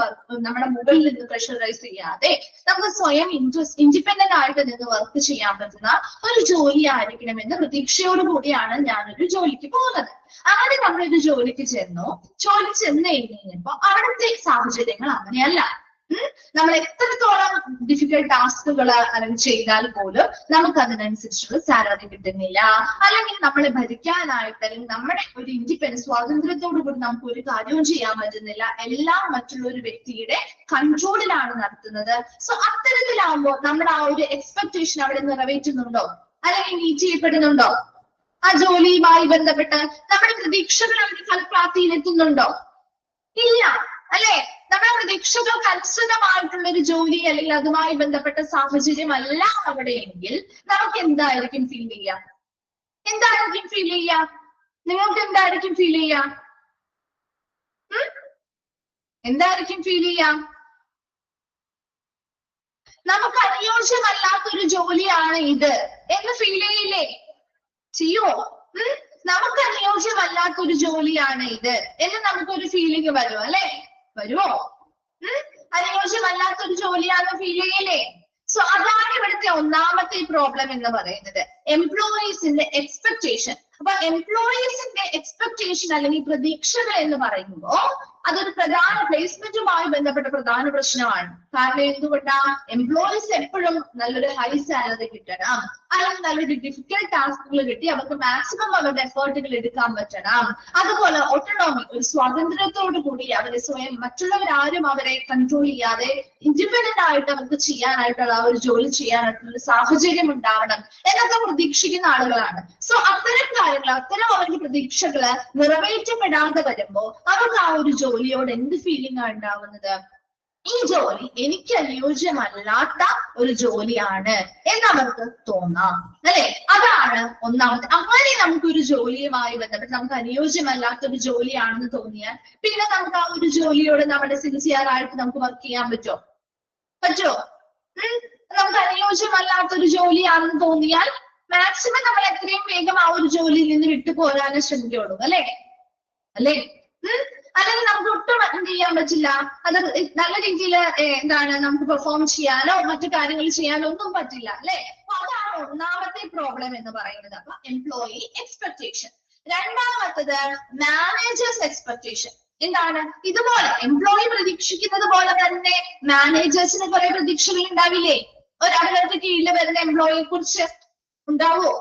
Speaker 1: നമ്മുടെ മുകളിൽ നിന്ന് പ്രഷറൈസ് ചെയ്യാതെ നമുക്ക് സ്വയം ഇൻഡിപെൻഡന്റ് ആയിട്ട് നിന്ന് വർക്ക് ചെയ്യാൻ പറ്റുന്ന ഒരു ജോലി ആയിരിക്കണമെന്ന് പ്രതീക്ഷയോട് കൂടിയാണ് ഞാനൊരു ജോലിക്ക് പോകുന്നത്. അങ്ങനെ നമ്മളൊരു ജോലിക്ക് ചെന്നു. ജോലി ചെന്ന് കഴിഞ്ഞപ്പോ അവിടുത്തെ സാഹചര്യങ്ങൾ അങ്ങനെയല്ല. നമ്മൾ എത്രത്തോളം ഡിഫിക്കൽട്ട് ടാസ്കുകൾ അല്ലെങ്കിൽ ചെയ്താൽ പോലും നമുക്ക് അതിനനുസരിച്ചുള്ള സാലറി കിട്ടുന്നില്ല, അല്ലെങ്കിൽ നമ്മളെ ഭരിക്കാനായിട്ട് അല്ലെങ്കിൽ നമ്മുടെ ഒരു ഇൻഡിപെൻഡൻസ് സ്വാതന്ത്ര്യത്തോടു കൂടി നമുക്ക് ഒരു കാര്യവും ചെയ്യാൻ പറ്റുന്നില്ല, എല്ലാം മറ്റുള്ള ഒരു വ്യക്തിയുടെ കൺട്രോളിലാണ് നടത്തുന്നത്. സോ അത്തരത്തിലാവുമ്പോൾ നമ്മുടെ ആ ഒരു എക്സ്പെക്ടേഷൻ അവിടെ നിറവേറ്റുന്നുണ്ടോ അല്ലെങ്കിൽ മീറ്റ് ചെയ്യപ്പെടുന്നുണ്ടോ? ആ ജോലിയുമായി ബന്ധപ്പെട്ട് നമ്മുടെ പ്രതീക്ഷകൾ അവിടെ ഫലപ്രാപ്തിയിലെത്തുന്നുണ്ടോ? ഇല്ല അല്ലെ? നമ്മുടെ പ്രതീക്ഷകൾക്ക് അനുസൃതമായിട്ടുള്ള ഒരു ജോലി അല്ലെങ്കിൽ അതുമായി ബന്ധപ്പെട്ട സാഹചര്യമല്ല അവിടെയെങ്കിൽ നമുക്ക് എന്തായിരിക്കും ഫീൽ ചെയ്യുക? എന്തായിരിക്കും ഫീൽ ചെയ്യുക? നിങ്ങൾക്ക് എന്തായിരിക്കും ഫീൽ ചെയ്യുക? എന്തായിരിക്കും ഫീൽ ചെയ്യുക? നമുക്ക് അനുയോജ്യമല്ലാത്തൊരു ജോലിയാണ് ഇത് എന്ന് ഫീൽ ചെയ്യില്ലേ? ചെയ്യോ? നമുക്ക് അനുയോജ്യമല്ലാത്തൊരു ജോലിയാണ് ഇത് എന്ന് നമുക്കൊരു ഫീലിംഗ് വരുമോ? അല്ലെ? വരുമോ? അനുയോജ്യമല്ലാത്തൊരു ജോലിയാണെന്ന് ഫീൽ ചെയ്യില്ലേ? സോ അതാണ് ഇവിടുത്തെ ഒന്നാമത്തെ പ്രോബ്ലം എന്ന് പറയുന്നത്, എംപ്ലോയീസിന്റെ എക്സ്പെക്ടേഷൻ. അപ്പൊ എംപ്ലോയീസിന്റെ എക്സ്പെക്ടേഷൻ അല്ലെങ്കിൽ പ്രതീക്ഷകൾ എന്ന് പറയുമ്പോൾ അതൊരു പ്രധാന പ്ലേസ്മെന്റുമായി ബന്ധപ്പെട്ട പ്രധാന പ്രശ്നമാണ്. കാരണം എന്തുകൊണ്ടാ? എംപ്ലോയീസ് എപ്പോഴും നല്ലൊരു ഹൈ സാലറി കിട്ടണം, അല്ലെങ്കിൽ നല്ലൊരു ഡിഫിക്കൽട്ട് ടാസ്കുകൾ കിട്ടി അവർക്ക് മാക്സിമം അവരുടെ എഫേർട്ടുകൾ എടുക്കാൻ പറ്റണം. അതുപോലെ ഓട്ടോണോമി, ഒരു സ്വാതന്ത്ര്യത്തോടു കൂടി അവരെ സ്വയം മറ്റുള്ളവരാരും അവരെ കൺട്രോൾ ചെയ്യാതെ ഇൻഡിപെൻഡന്റ് ആയിട്ട് അവർക്ക് ചെയ്യാനായിട്ടുള്ള ആ ഒരു ജോലി ചെയ്യാനായിട്ടുള്ള സാഹചര്യം ഉണ്ടാവണം എന്നൊക്കെ പ്രതീക്ഷിക്കുന്ന ആളുകളാണ്. സോ അത്തരം കാര്യങ്ങൾ, അത്തരം അവരുടെ പ്രതീക്ഷകള് നിറവേറ്റപ്പെടാതെ വരുമ്പോ അവർക്ക് ആ ഒരു ജോലിയോട് എന്ത് ഫീലിംഗ് ആണ് ഉണ്ടാവുന്നത്? ഈ ജോലി എനിക്ക് അനുയോജ്യമല്ലാത്ത ഒരു ജോലിയാണ് എന്നവർക്ക് തോന്നാം, അല്ലെ? അതാണ് ഒന്നാമത്തെ. അങ്ങനെ നമുക്കൊരു ജോലിയുമായി ബന്ധപ്പെട്ട് നമുക്ക് അനുയോജ്യമല്ലാത്ത ഒരു ജോലിയാണെന്ന് തോന്നിയാൽ പിന്നെ നമുക്ക് ആ ഒരു ജോലിയോട് നമ്മുടെ സിൻസിയർ ആയിട്ട് നമുക്ക് വർക്ക് ചെയ്യാൻ പറ്റുമോ? നമുക്ക് അനുയോജ്യമല്ലാത്ത ഒരു ജോലിയാണെന്ന് തോന്നിയാൽ മാക്സിമം നമ്മൾ എത്രയും വേഗം ആ ഒരു ജോലിയിൽ നിന്ന് വിട്ടുപോരാനേ ശ്രമിക്കുള്ളൂ, അല്ലെ? അല്ലെങ്കിൽ നമുക്ക് ഒട്ടും എന്ത് ചെയ്യാൻ പറ്റില്ല, അത് നല്ല രീതിയിൽ എന്താണ് നമുക്ക് പെർഫോം ചെയ്യാനോ മറ്റു കാര്യങ്ങൾ ചെയ്യാനോ ഒന്നും പറ്റില്ല, അല്ലെ? അപ്പൊ അതാണ് ഒന്നാമത്തെ പ്രോബ്ലം എന്ന് പറയുന്നത്. അപ്പൊ എംപ്ലോയി എക്സ്പെക്ടേഷൻ. രണ്ടാമത്തത് മാനേജേഴ്സ് എക്സ്പെക്ടേഷൻ. എന്താണ്? ഇതുപോലെ എംപ്ലോയി പ്രതീക്ഷിക്കുന്നത് പോലെ തന്നെ മാനേജേഴ്സിന് കുറെ പ്രതീക്ഷകൾ ഉണ്ടാവില്ലേ? അവരുടെ കീഴിൽ വരുന്ന എംപ്ലോയിയെ കുറിച്ച് ഉണ്ടാവോ?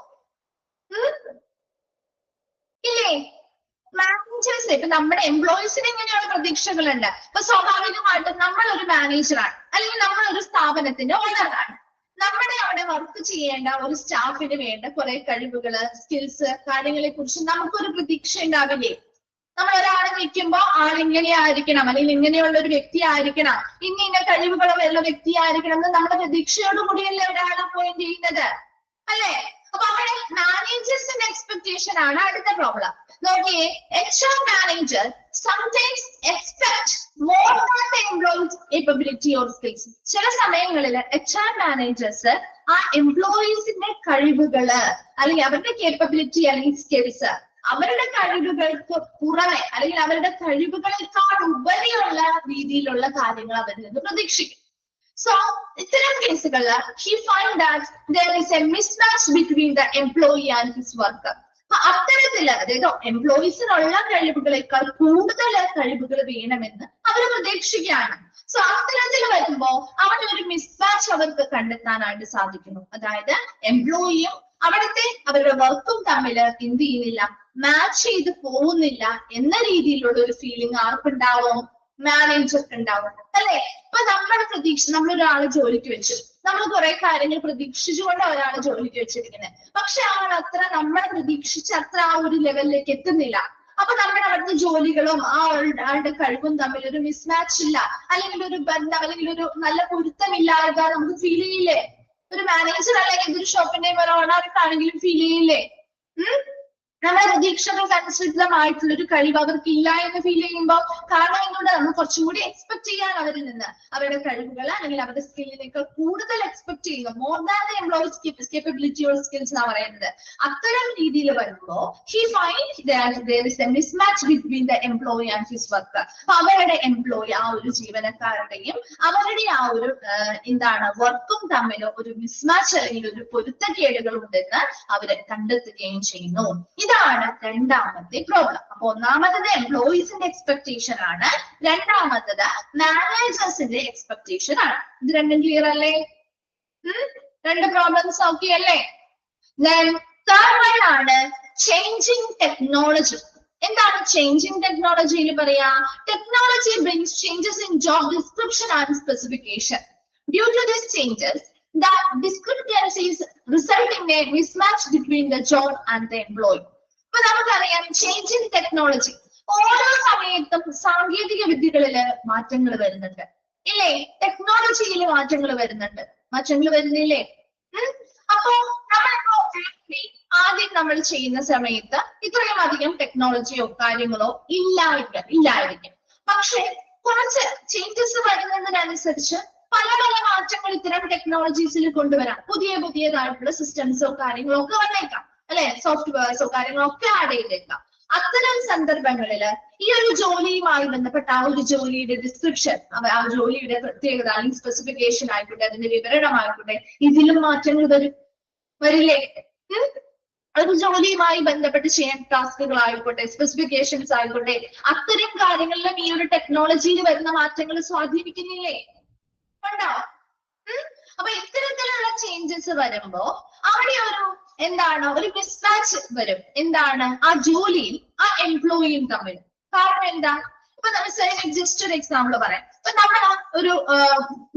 Speaker 1: ഇല്ലേ? മാനേജേഴ്സ് ഇപ്പൊ നമ്മുടെ എംപ്ലോയീസിന് ഇങ്ങനെയുള്ള പ്രതീക്ഷകളുണ്ട്. ഇപ്പൊ സ്വാഭാവികമായിട്ടും നമ്മൾ ഒരു മാനേജറാണ്, അല്ലെങ്കിൽ നമ്മൾ ഒരു സ്ഥാപനത്തിന്റെ ഓണറാണ്. നമ്മുടെ അവിടെ വർക്ക് ചെയ്യേണ്ട ഒരു സ്റ്റാഫിന് വേണ്ട കുറെ കഴിവുകള്, സ്കിൽസ്, കാര്യങ്ങളെ കുറിച്ച് നമുക്കൊരു പ്രതീക്ഷ ഉണ്ടാവില്ലേ? നമ്മൾ ഒരാളെ നിൽക്കുമ്പോ ആളിങ്ങനെയായിരിക്കണം, അല്ലെങ്കിൽ ഇങ്ങനെയുള്ള ഒരു വ്യക്തി ആയിരിക്കണം, ഇന്ന കഴിവുകളുള്ള വ്യക്തി ആയിരിക്കണം എന്ന് നമ്മുടെ പ്രതീക്ഷയോട് കൂടിയല്ലേ ഒരാളെ അപ്പോയിന്റ് ചെയ്യുന്നത്, അല്ലെ? അപ്പൊ അവിടെ മാനേജേഴ്സിന്റെ എക്സ്പെക്ടേഷൻ ആണ് അടുത്ത പ്രോബ്ലം. നോക്കിയേ, HR manager sometimes expect more than the employees capability or skills. ചില സമയങ്ങളിൽ HR മാനേജേഴ്സ് ആ എംപ്ലോയീസിന്റെ കഴിവുകള്, അല്ലെങ്കിൽ അവരുടെ കേപ്പബിലിറ്റി അല്ലെങ്കിൽ സ്കിൽസ്, അവരുടെ കഴിവുകൾക്ക് പുറമെ അല്ലെങ്കിൽ അവരുടെ കഴിവുകളെക്കാൾ ഉപരിയുള്ള രീതിയിലുള്ള കാര്യങ്ങൾ അവരിൽ നിന്ന് പ്രതീക്ഷിക്കും. So, ഇത്തരം കേസുകളിൽ he find that there is a mismatch between the employee and his worker. അത്തരത്തില് അതായത് എംപ്ലോയീസിനുള്ള കഴിവുകളെക്കാൾ കൂടുതൽ കഴിവുകൾ വേണമെന്ന് അവർ പ്രതീക്ഷിക്കുകയാണ്. സോ അത്തരത്തിൽ വരുമ്പോ അവിടെ ഒരു മിസ്മാച്ച് അവർക്ക് കണ്ടെത്താനായിട്ട് സാധിക്കുന്നു. അതായത് എംപ്ലോയിയും അവരുടെ വർക്കും തമ്മിൽ എന്ത് ചെയ്യുന്നില്ല, മാച്ച് ചെയ്ത് പോകുന്നില്ല എന്ന രീതിയിലുള്ള ഒരു ഫീലിംഗ് ആർക്കുണ്ടാവും? മാനേജർക്ക് ഉണ്ടാവും, അല്ലെ? ഇപ്പൊ നമ്മളൊരാളെ ജോലിക്ക് വെച്ചു, നമ്മൾ കുറെ കാര്യങ്ങൾ പ്രതീക്ഷിച്ചുകൊണ്ട് ഒരാളെ ജോലിക്ക് വെച്ചിരിക്കുന്നത്. പക്ഷെ നമ്മൾ പ്രതീക്ഷിച്ച അത്ര ആ ഒരു ലെവലിലേക്ക് എത്തുന്നില്ല. അപ്പൊ നമ്മുടെ അവിടുത്തെ ജോലികളും ആളുടെ കഴിവും തമ്മിൽ ഒരു മിസ്മാച്ച് ഇല്ല, അല്ലെങ്കിൽ ഒരു ബന്ധം, അല്ലെങ്കിൽ ഒരു നല്ല പൊരുത്തമില്ലാതെ നമുക്ക് ഫീൽ ചെയ്യില്ലേ? ഒരു മാനേജർ അല്ലെങ്കിൽ ഒരു ഷോപ്പിന്റെ ഓണർക്കാണെങ്കിലും ഫീൽ ചെയ്യില്ലേ? നമ്മുടെ പ്രതീക്ഷകൾക്ക് അനുസൃതമായിട്ടുള്ള ഒരു കഴിവ് അവർക്ക് ഇല്ല എന്ന് ഫീൽ ചെയ്യുമ്പോൾ, കാരണം എന്തുകൊണ്ട് നമ്മൾ കുറച്ചും കൂടി എക്സ്പെക്ട് ചെയ്യാൻ അവരിൽ നിന്ന്, അവരുടെ കഴിവുകൾ അല്ലെങ്കിൽ അവരുടെ സ്കില്ലിനേക്കാൾ കൂടുതൽ എക്സ്പെക്ട് ചെയ്യുക, more than the employees capability or skills എന്നാണ് പറയുന്നത്. അത്തരം രീതിയിൽ വരുമ്പോൾ he finds that there is a mismatch between the employee and his worker. അപ്പൊ അവരുടെ എംപ്ലോയി, ആ ഒരു ജീവനക്കാരുടെയും അവരുടെ ആ ഒരു വർക്കും തമ്മിൽ ഒരു മിസ്മാച്ച് അല്ലെങ്കിൽ ഒരു പൊരുത്തക്കേടുകൾ ഉണ്ടെന്ന് അവര് കണ്ടെത്തുകയും ചെയ്യുന്നു. ഇതാണ് രണ്ടാമത്തെ പ്രോബ്ലം. അപ്പൊ ഒന്നാമത്തത് എംപ്ലോയീസിന്റെ എക്സ്പെക്ടേഷൻ ആണ്, രണ്ടാമത്തത് മാനേജേഴ്സിന്റെ എക്സ്പെക്ടേഷൻ ആണ്. ഇത് രണ്ടും ക്ലിയർ അല്ലേ? രണ്ട് പ്രോബ്ലംസ് ഓക്കെ അല്ലേ? തേർഡ് വൺ ആണ് ചേഞ്ചിങ് ടെക്നോളജി. എന്താണ് ചേഞ്ചിങ് ടെക്നോളജിയിൽ പറയാ? Technology brings changes in job description and specification. Due to this changes the discrepancies result in a mismatch between the job and the employee. അപ്പൊ നമുക്കറിയാം changing technology, ഓരോ സമയത്തും സാങ്കേതിക വിദ്യകളില് മാറ്റങ്ങൾ വരുന്നുണ്ട്, ഇല്ലേ? ടെക്നോളജിയിൽ മാറ്റങ്ങൾ വരുന്നില്ലേ? അപ്പോ നമ്മളിപ്പോ ആദ്യം നമ്മൾ ചെയ്യുന്ന സമയത്ത് ഇത്രയും അധികം ടെക്നോളജിയോ കാര്യങ്ങളോ ഇല്ലായിരിക്കും. പക്ഷെ കുറച്ച് ചേഞ്ചസ് വരുന്നതിനനുസരിച്ച് പല മാറ്റങ്ങൾ ഇത്തരം ടെക്നോളജീസിൽ കൊണ്ടുവരാം. പുതിയതായിട്ടുള്ള സിസ്റ്റംസോ കാര്യങ്ങളോ ഒക്കെ വന്നേക്കാം, അല്ലെ? സോഫ്റ്റ്വെയർസോ കാര്യങ്ങളോ ഒക്കെ ആഡ് ചെയ്തേക്കാം. അത്തരം സന്ദർഭങ്ങളിൽ ഈ ഒരു ജോലിയുമായി ബന്ധപ്പെട്ട ആ ഒരു ജോലിയുടെ ഡിസ്ക്രിപ്ഷൻ, ആ ജോലിയുടെ പ്രത്യേകത അല്ലെങ്കിൽ സ്പെസിഫിക്കേഷൻ ആയിക്കോട്ടെ, അതിന്റെ വിവരണമായിക്കോട്ടെ, ഇതിലും മാറ്റങ്ങൾ വരില്ലേ? ഒരു ജോലിയുമായി ബന്ധപ്പെട്ട് ചെയ്യുന്ന ടാസ്കുകളായിക്കോട്ടെ, സ്പെസിഫിക്കേഷൻസ് ആയിക്കോട്ടെ, അത്തരം കാര്യങ്ങളിലും ഈ ഒരു ടെക്നോളജിയിൽ വരുന്ന മാറ്റങ്ങൾ സ്വാധീനിക്കുന്നില്ലേ? ഉണ്ടോ? അപ്പൊ ഇത്തരത്തിലുള്ള ചേഞ്ചസ് വരുമ്പോ അവിടെ ഒരു മിസ്മാച്ച് വരും. ആ ജോലിയിൽ ആ എംപ്ലോയിയും തമ്മിൽ. കാരണം എന്താ? ഇപ്പൊ നമ്മൾ ജസ്റ്റ് ഒരു എക്സാമ്പിൾ പറയാം. ഇപ്പൊ നമ്മൾ ഒരു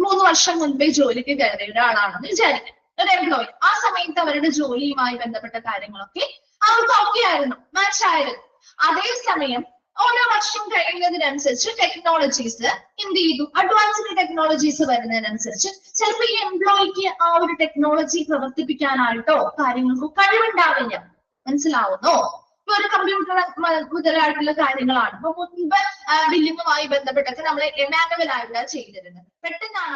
Speaker 1: 3 വർഷം മുൻപേ ജോലിക്ക് കയറിയ ഒരാളാണെന്ന് വിചാരിക്കും, ഒരു എംപ്ലോയി. ആ സമയത്ത് അവരുടെ ജോലിയുമായി ബന്ധപ്പെട്ട കാര്യങ്ങളൊക്കെ അവർക്ക് ഓക്കെ ആയിരുന്നു, മാച്ച് ആയിരുന്നു. അതേസമയം ഓരോ വർഷം കഴിയുന്നതിനനുസരിച്ച് ടെക്നോളജീസ് എന്ത് ചെയ്തു, അഡ്വാൻസ്ഡ് ടെക്നോളജീസ് വരുന്നതിനനുസരിച്ച് ചിലപ്പോൾ ഈ എംപ്ലോയിക്ക് ആ ഒരു ടെക്നോളജി പ്രവർത്തിപ്പിക്കാനായിട്ടോ കാര്യങ്ങൾക്കോ കഴിവുണ്ടാവില്ല. മനസ്സിലാവുന്നോ? ഇപ്പൊ ഒരു കമ്പ്യൂട്ടർ മുതലായിട്ടുള്ള കാര്യങ്ങളാണ്. ഇപ്പൊ മുൻപ് ബില്ലിങ്ങുമായി ബന്ധപ്പെട്ടൊക്കെ നമ്മൾ മാനുവൽ ആയിട്ടാണ് ചെയ്തിരുന്നത്. പെട്ടെന്നാണ്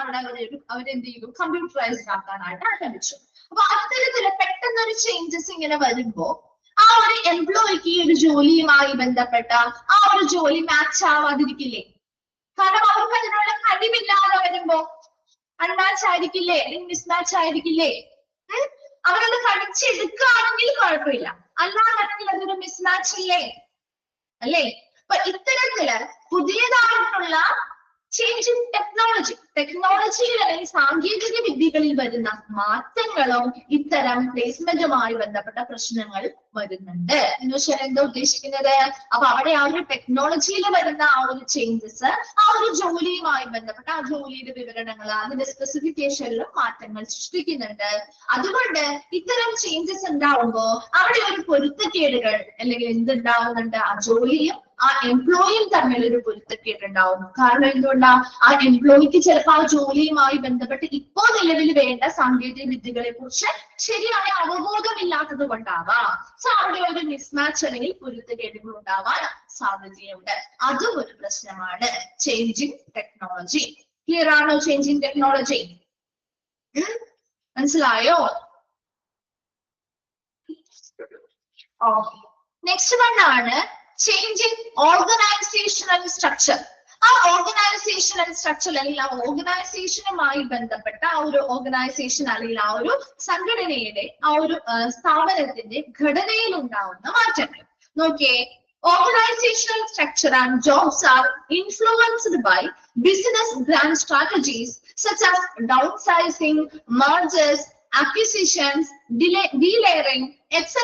Speaker 1: അവരെന്ത് ചെയ്തു, കമ്പ്യൂട്ടറൈസ്ഡ് ആക്കാനായിട്ട് ആരംഭിച്ചു. അപ്പൊ അത്തരത്തില് പെട്ടെന്നൊരു ചേഞ്ചസ് ഇങ്ങനെ വരുമ്പോ ആ ഒരു എംപ്ലോയിക്ക് ഈ ഒരു ജോലിയുമായി ബന്ധപ്പെട്ട ആ ഒരു ജോലി മാച്ച് ആവാതിരിക്കില്ലേ? കാരണം അവർക്ക് അതിനുള്ള കഴിവില്ലാതെ വരുമ്പോ അൺമാച്ച് ആയിരിക്കില്ലേ, അല്ലെങ്കിൽ മിസ്മാച്ച് ആയിരിക്കില്ലേ? അവരത് പഠിച്ചെടുക്കുകയാണെങ്കിൽ കുഴപ്പമില്ല, അല്ലാന്നുണ്ടെങ്കിൽ അതൊരു മിസ്മാച്ച് ഇല്ലേ, അല്ലേ? അപ്പൊ ഇത്തരത്തില് പുതിയതായിട്ടുള്ള ചേഞ്ച് ഇൻ ടെക്നോളജിയിൽ അല്ലെങ്കിൽ സാങ്കേതിക വിദ്യകളിൽ വരുന്ന മാറ്റങ്ങളും ഇത്തരം പ്ലേസ്മെന്റുമായി ബന്ധപ്പെട്ട പ്രശ്നങ്ങൾ വരുന്നുണ്ട്. എന്ന് വെച്ചാൽ എന്താ ഉദ്ദേശിക്കുന്നത്? അപ്പൊ അവിടെ ആ ഒരു ടെക്നോളജിയിൽ വരുന്ന ആ ഒരു ചേഞ്ചസ് ആ ഒരു ജോലിയുമായി ബന്ധപ്പെട്ട ആ ജോലിയുടെ വിവരണങ്ങൾ, അതിന്റെ സ്പെസിഫിക്കേഷനിലും മാറ്റങ്ങൾ സൃഷ്ടിക്കുന്നുണ്ട്. അതുകൊണ്ട് ഇത്തരം ചേഞ്ചസ് ഉണ്ടാവുമ്പോ അവിടെ ഒരു പൊരുത്തക്കേടുകൾ അല്ലെങ്കിൽ എന്തുണ്ടാവുന്നുണ്ട്, ആ ജോലിയും ആ എംപ്ലോയിയും തമ്മിൽ ഒരു പൊരുത്തക്കേട് ഉണ്ടാവുന്നു. കാരണം എന്തുകൊണ്ടാ? ആ എംപ്ലോയിക്ക് ചിലപ്പോൾ ആ ജോലിയുമായി ബന്ധപ്പെട്ട് ഇപ്പോ നിലവിൽ വേണ്ട സാങ്കേതിക വിദ്യകളെ കുറിച്ച് ശരിയായ അവബോധമില്ലാത്തത് കൊണ്ടാവാം. സോ അവിടെ ഒരു മിസ്മാച്ച് അല്ലെങ്കിൽ പൊരുത്തക്കേടുകൾ ഉണ്ടാവാൻ സാധ്യതയുണ്ട്. അതും ഒരു പ്രശ്നമാണ്. Changing technology. ക്ലിയർ ആണോ? ചേഞ്ചിങ് ടെക്നോളജി മനസ്സിലായോ? നെക്സ്റ്റ് വൺ ആണ് ചേഞ്ചിങ് ഓർഗനൈസേഷണൽ സ്ട്രക്ചർ. ആ ഓർഗനൈസേഷണൽ സ്ട്രക്ചർ അല്ലെങ്കിൽ ആ ഓർഗനൈസേഷനുമായി ബന്ധപ്പെട്ട ആ ഒരു ഓർഗനൈസേഷൻ അല്ലെങ്കിൽ ആ ഒരു സംഘടനയുടെ ആ ഒരു സ്ഥാപനത്തിന്റെ ഘടനയിൽ ഉണ്ടാവുന്ന മാറ്റങ്ങൾ നോക്കിയേ. Organizational structure and jobs are influenced by business grand strategies such as downsizing, mergers, acquisitions, delayering, etc.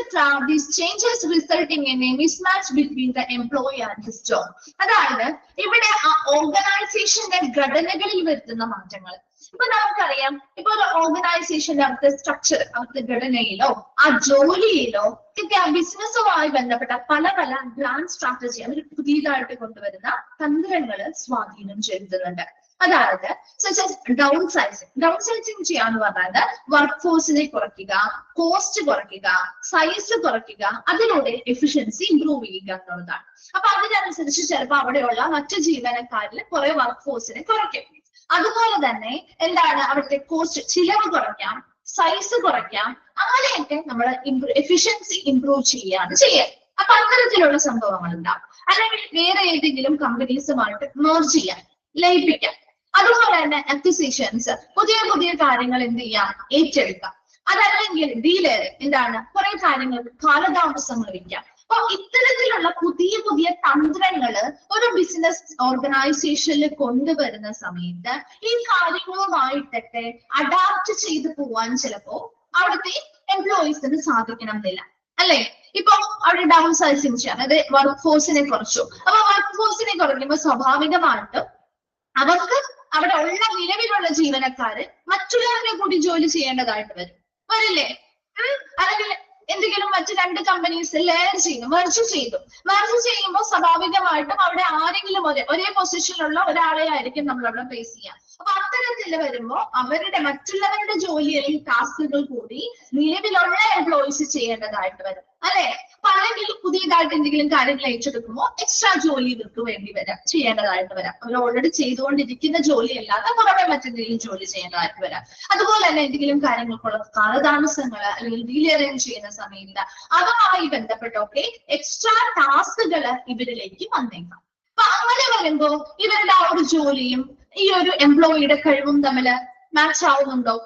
Speaker 1: These changes resulting in a mismatch between the employee and his job. അതായത് ഇവിടെ ആ ഓർഗനൈസേഷന്റെ ഘടനകളിൽ വരുത്തുന്ന മാറ്റങ്ങൾ. ഇപ്പൊ നമുക്കറിയാം, ഇപ്പൊ ഒരു ഓർഗനൈസേഷന്റെ അവിടുത്തെ സ്ട്രക്ചർ, അവിടുത്തെ ഘടനയിലോ ആ ജോലിയിലോ ഒക്കെ ആ ബിസിനസ്സുമായി ബന്ധപ്പെട്ട പല പല ഗ്രാൻഡ് സ്ട്രാറ്റജി അവർ പുതിയതായിട്ട് കൊണ്ടുവരുന്ന തന്ത്രങ്ങൾ സ്വാധീനം ചെലുത്തുന്നുണ്ട്. അതായത് ഡൗൺസൈസിങ് ചെയ്യാന്ന് പറഞ്ഞാൽ വർക്ക് ഫോഴ്സിനെ കുറയ്ക്കുക, കോസ്റ്റ് കുറയ്ക്കുക, സൈസ് കുറയ്ക്കുക, അതിലൂടെ എഫിഷ്യൻസി ഇംപ്രൂവ് ചെയ്യുക എന്നുള്ളതാണ്. അപ്പൊ അതിനനുസരിച്ച് ചിലപ്പോൾ അവിടെയുള്ള മറ്റു ജീവനക്കാരിൽ കുറെ വർക്ക് ഫോഴ്സിനെ കുറയ്ക്കും. അതുപോലെ തന്നെ എന്താണ്, അവിടുത്തെ കോസ്റ്റ് ചിലവ് കുറയ്ക്കാം, സൈസ് കുറയ്ക്കാം, അങ്ങനെയൊക്കെ നമ്മൾ എഫിഷ്യൻസി ഇംപ്രൂവ് ചെയ്യുകയാണ് ചെയ്യുക. അപ്പൊ അത്തരത്തിലുള്ള സംഭവങ്ങൾ ഉണ്ടാവും. അല്ലെങ്കിൽ വേറെ ഏതെങ്കിലും കമ്പനീസുമായിട്ട് മെർജ് ചെയ്യാം, ലയിപ്പിക്കാം. അതുപോലെ തന്നെ അക്വിസിഷൻസ്, പുതിയ പുതിയ കാര്യങ്ങൾ എന്ത് ചെയ്യാം, ഏറ്റെടുക്കാം. അതല്ലെങ്കിൽ ഡീലറിംഗ്, എന്താണ്, കുറെ കാര്യങ്ങൾക്ക് കാലതാമസങ്ങൾ വയ്ക്കാം. അപ്പൊ ഇത്തരത്തിലുള്ള പുതിയ പുതിയ തന്ത്രങ്ങള് ഒരു ബിസിനസ് ഓർഗനൈസേഷനിൽ കൊണ്ടുവരുന്ന സമയത്ത് ഈ കാര്യങ്ങളുമായിട്ടൊക്കെ അഡാപ്റ്റ് ചെയ്ത് പോവാൻ ചിലപ്പോ അവിടുത്തെ എംപ്ലോയീസിന് സാധിക്കണം എന്നില്ല, അല്ലെ? ഇപ്പൊ അവിടെ ഡൗൺ സൈസിങ് ചെയ്യാം, അതായത് വർക്ക് ഫോഴ്സിനെ കുറച്ചു. അപ്പൊ വർക്ക് ഫോഴ്സിനെ കുറയ്ക്കുമ്പോൾ സ്വാഭാവികമായിട്ടും അവർക്ക് അവിടെ ഉള്ള നിലവിലുള്ള ജീവനക്കാര് മറ്റുള്ളവരെ കൂടി ജോലി ചെയ്യേണ്ടതായിട്ട് വരില്ലേ? അല്ലെങ്കിൽ എന്തെങ്കിലും മറ്റു രണ്ട് കമ്പനീസ് ലെയർ ചെയ്തു, മെർജ് ചെയ്യുമ്പോൾ സ്വാഭാവികമായിട്ടും അവിടെ ആരെങ്കിലും ഒരേ പൊസിഷനിലുള്ള ഒരാളെ ആയിരിക്കും നമ്മൾ അവിടെ ഫേസ് ചെയ്യാം. അപ്പൊ അത്തരത്തിൽ വരുമ്പോ അവരുടെ മറ്റുള്ളവരുടെ ജോലി അല്ലെങ്കിൽ ടാസ്കുകൾ കൂടി നിലവിലുള്ള എംപ്ലോയീസ് ചെയ്യേണ്ടതായിട്ട് വരും, അല്ലെ? അപ്പൊ അല്ലെങ്കിൽ പുതിയതായിട്ട് എന്തെങ്കിലും കാര്യങ്ങൾ ഏറ്റെടുക്കുമ്പോൾ എക്സ്ട്രാ ജോലി ഇവർക്ക് വേണ്ടി ചെയ്യേണ്ടതായിട്ട് വരാം. അവർ ഓൾറെഡി ചെയ്തുകൊണ്ടിരിക്കുന്ന ജോലി അല്ലാതെ പുറമെ മറ്റെന്തെങ്കിലും ജോലി ചെയ്യേണ്ടതായിട്ട് വരാം. അതുപോലെ തന്നെ എന്തെങ്കിലും കാര്യങ്ങൾക്കുള്ള കാലതാമസങ്ങൾ അല്ലെങ്കിൽ ഡീലറിംഗ് ചെയ്യുന്ന സമയത്ത് അതുമായി ബന്ധപ്പെട്ടൊക്കെ എക്സ്ട്രാ ടാസ്കുകൾ ഇവരിലേക്ക് വന്നേക്കാം. അപ്പൊ അങ്ങനെ വരുമ്പോ ഇവരുടെ ആ ഒരു ജോലിയും ഈ ഒരു എംപ്ലോയിയുടെ കഴിവും തമ്മിൽ മാച്ച് ആവുന്നുണ്ടോ?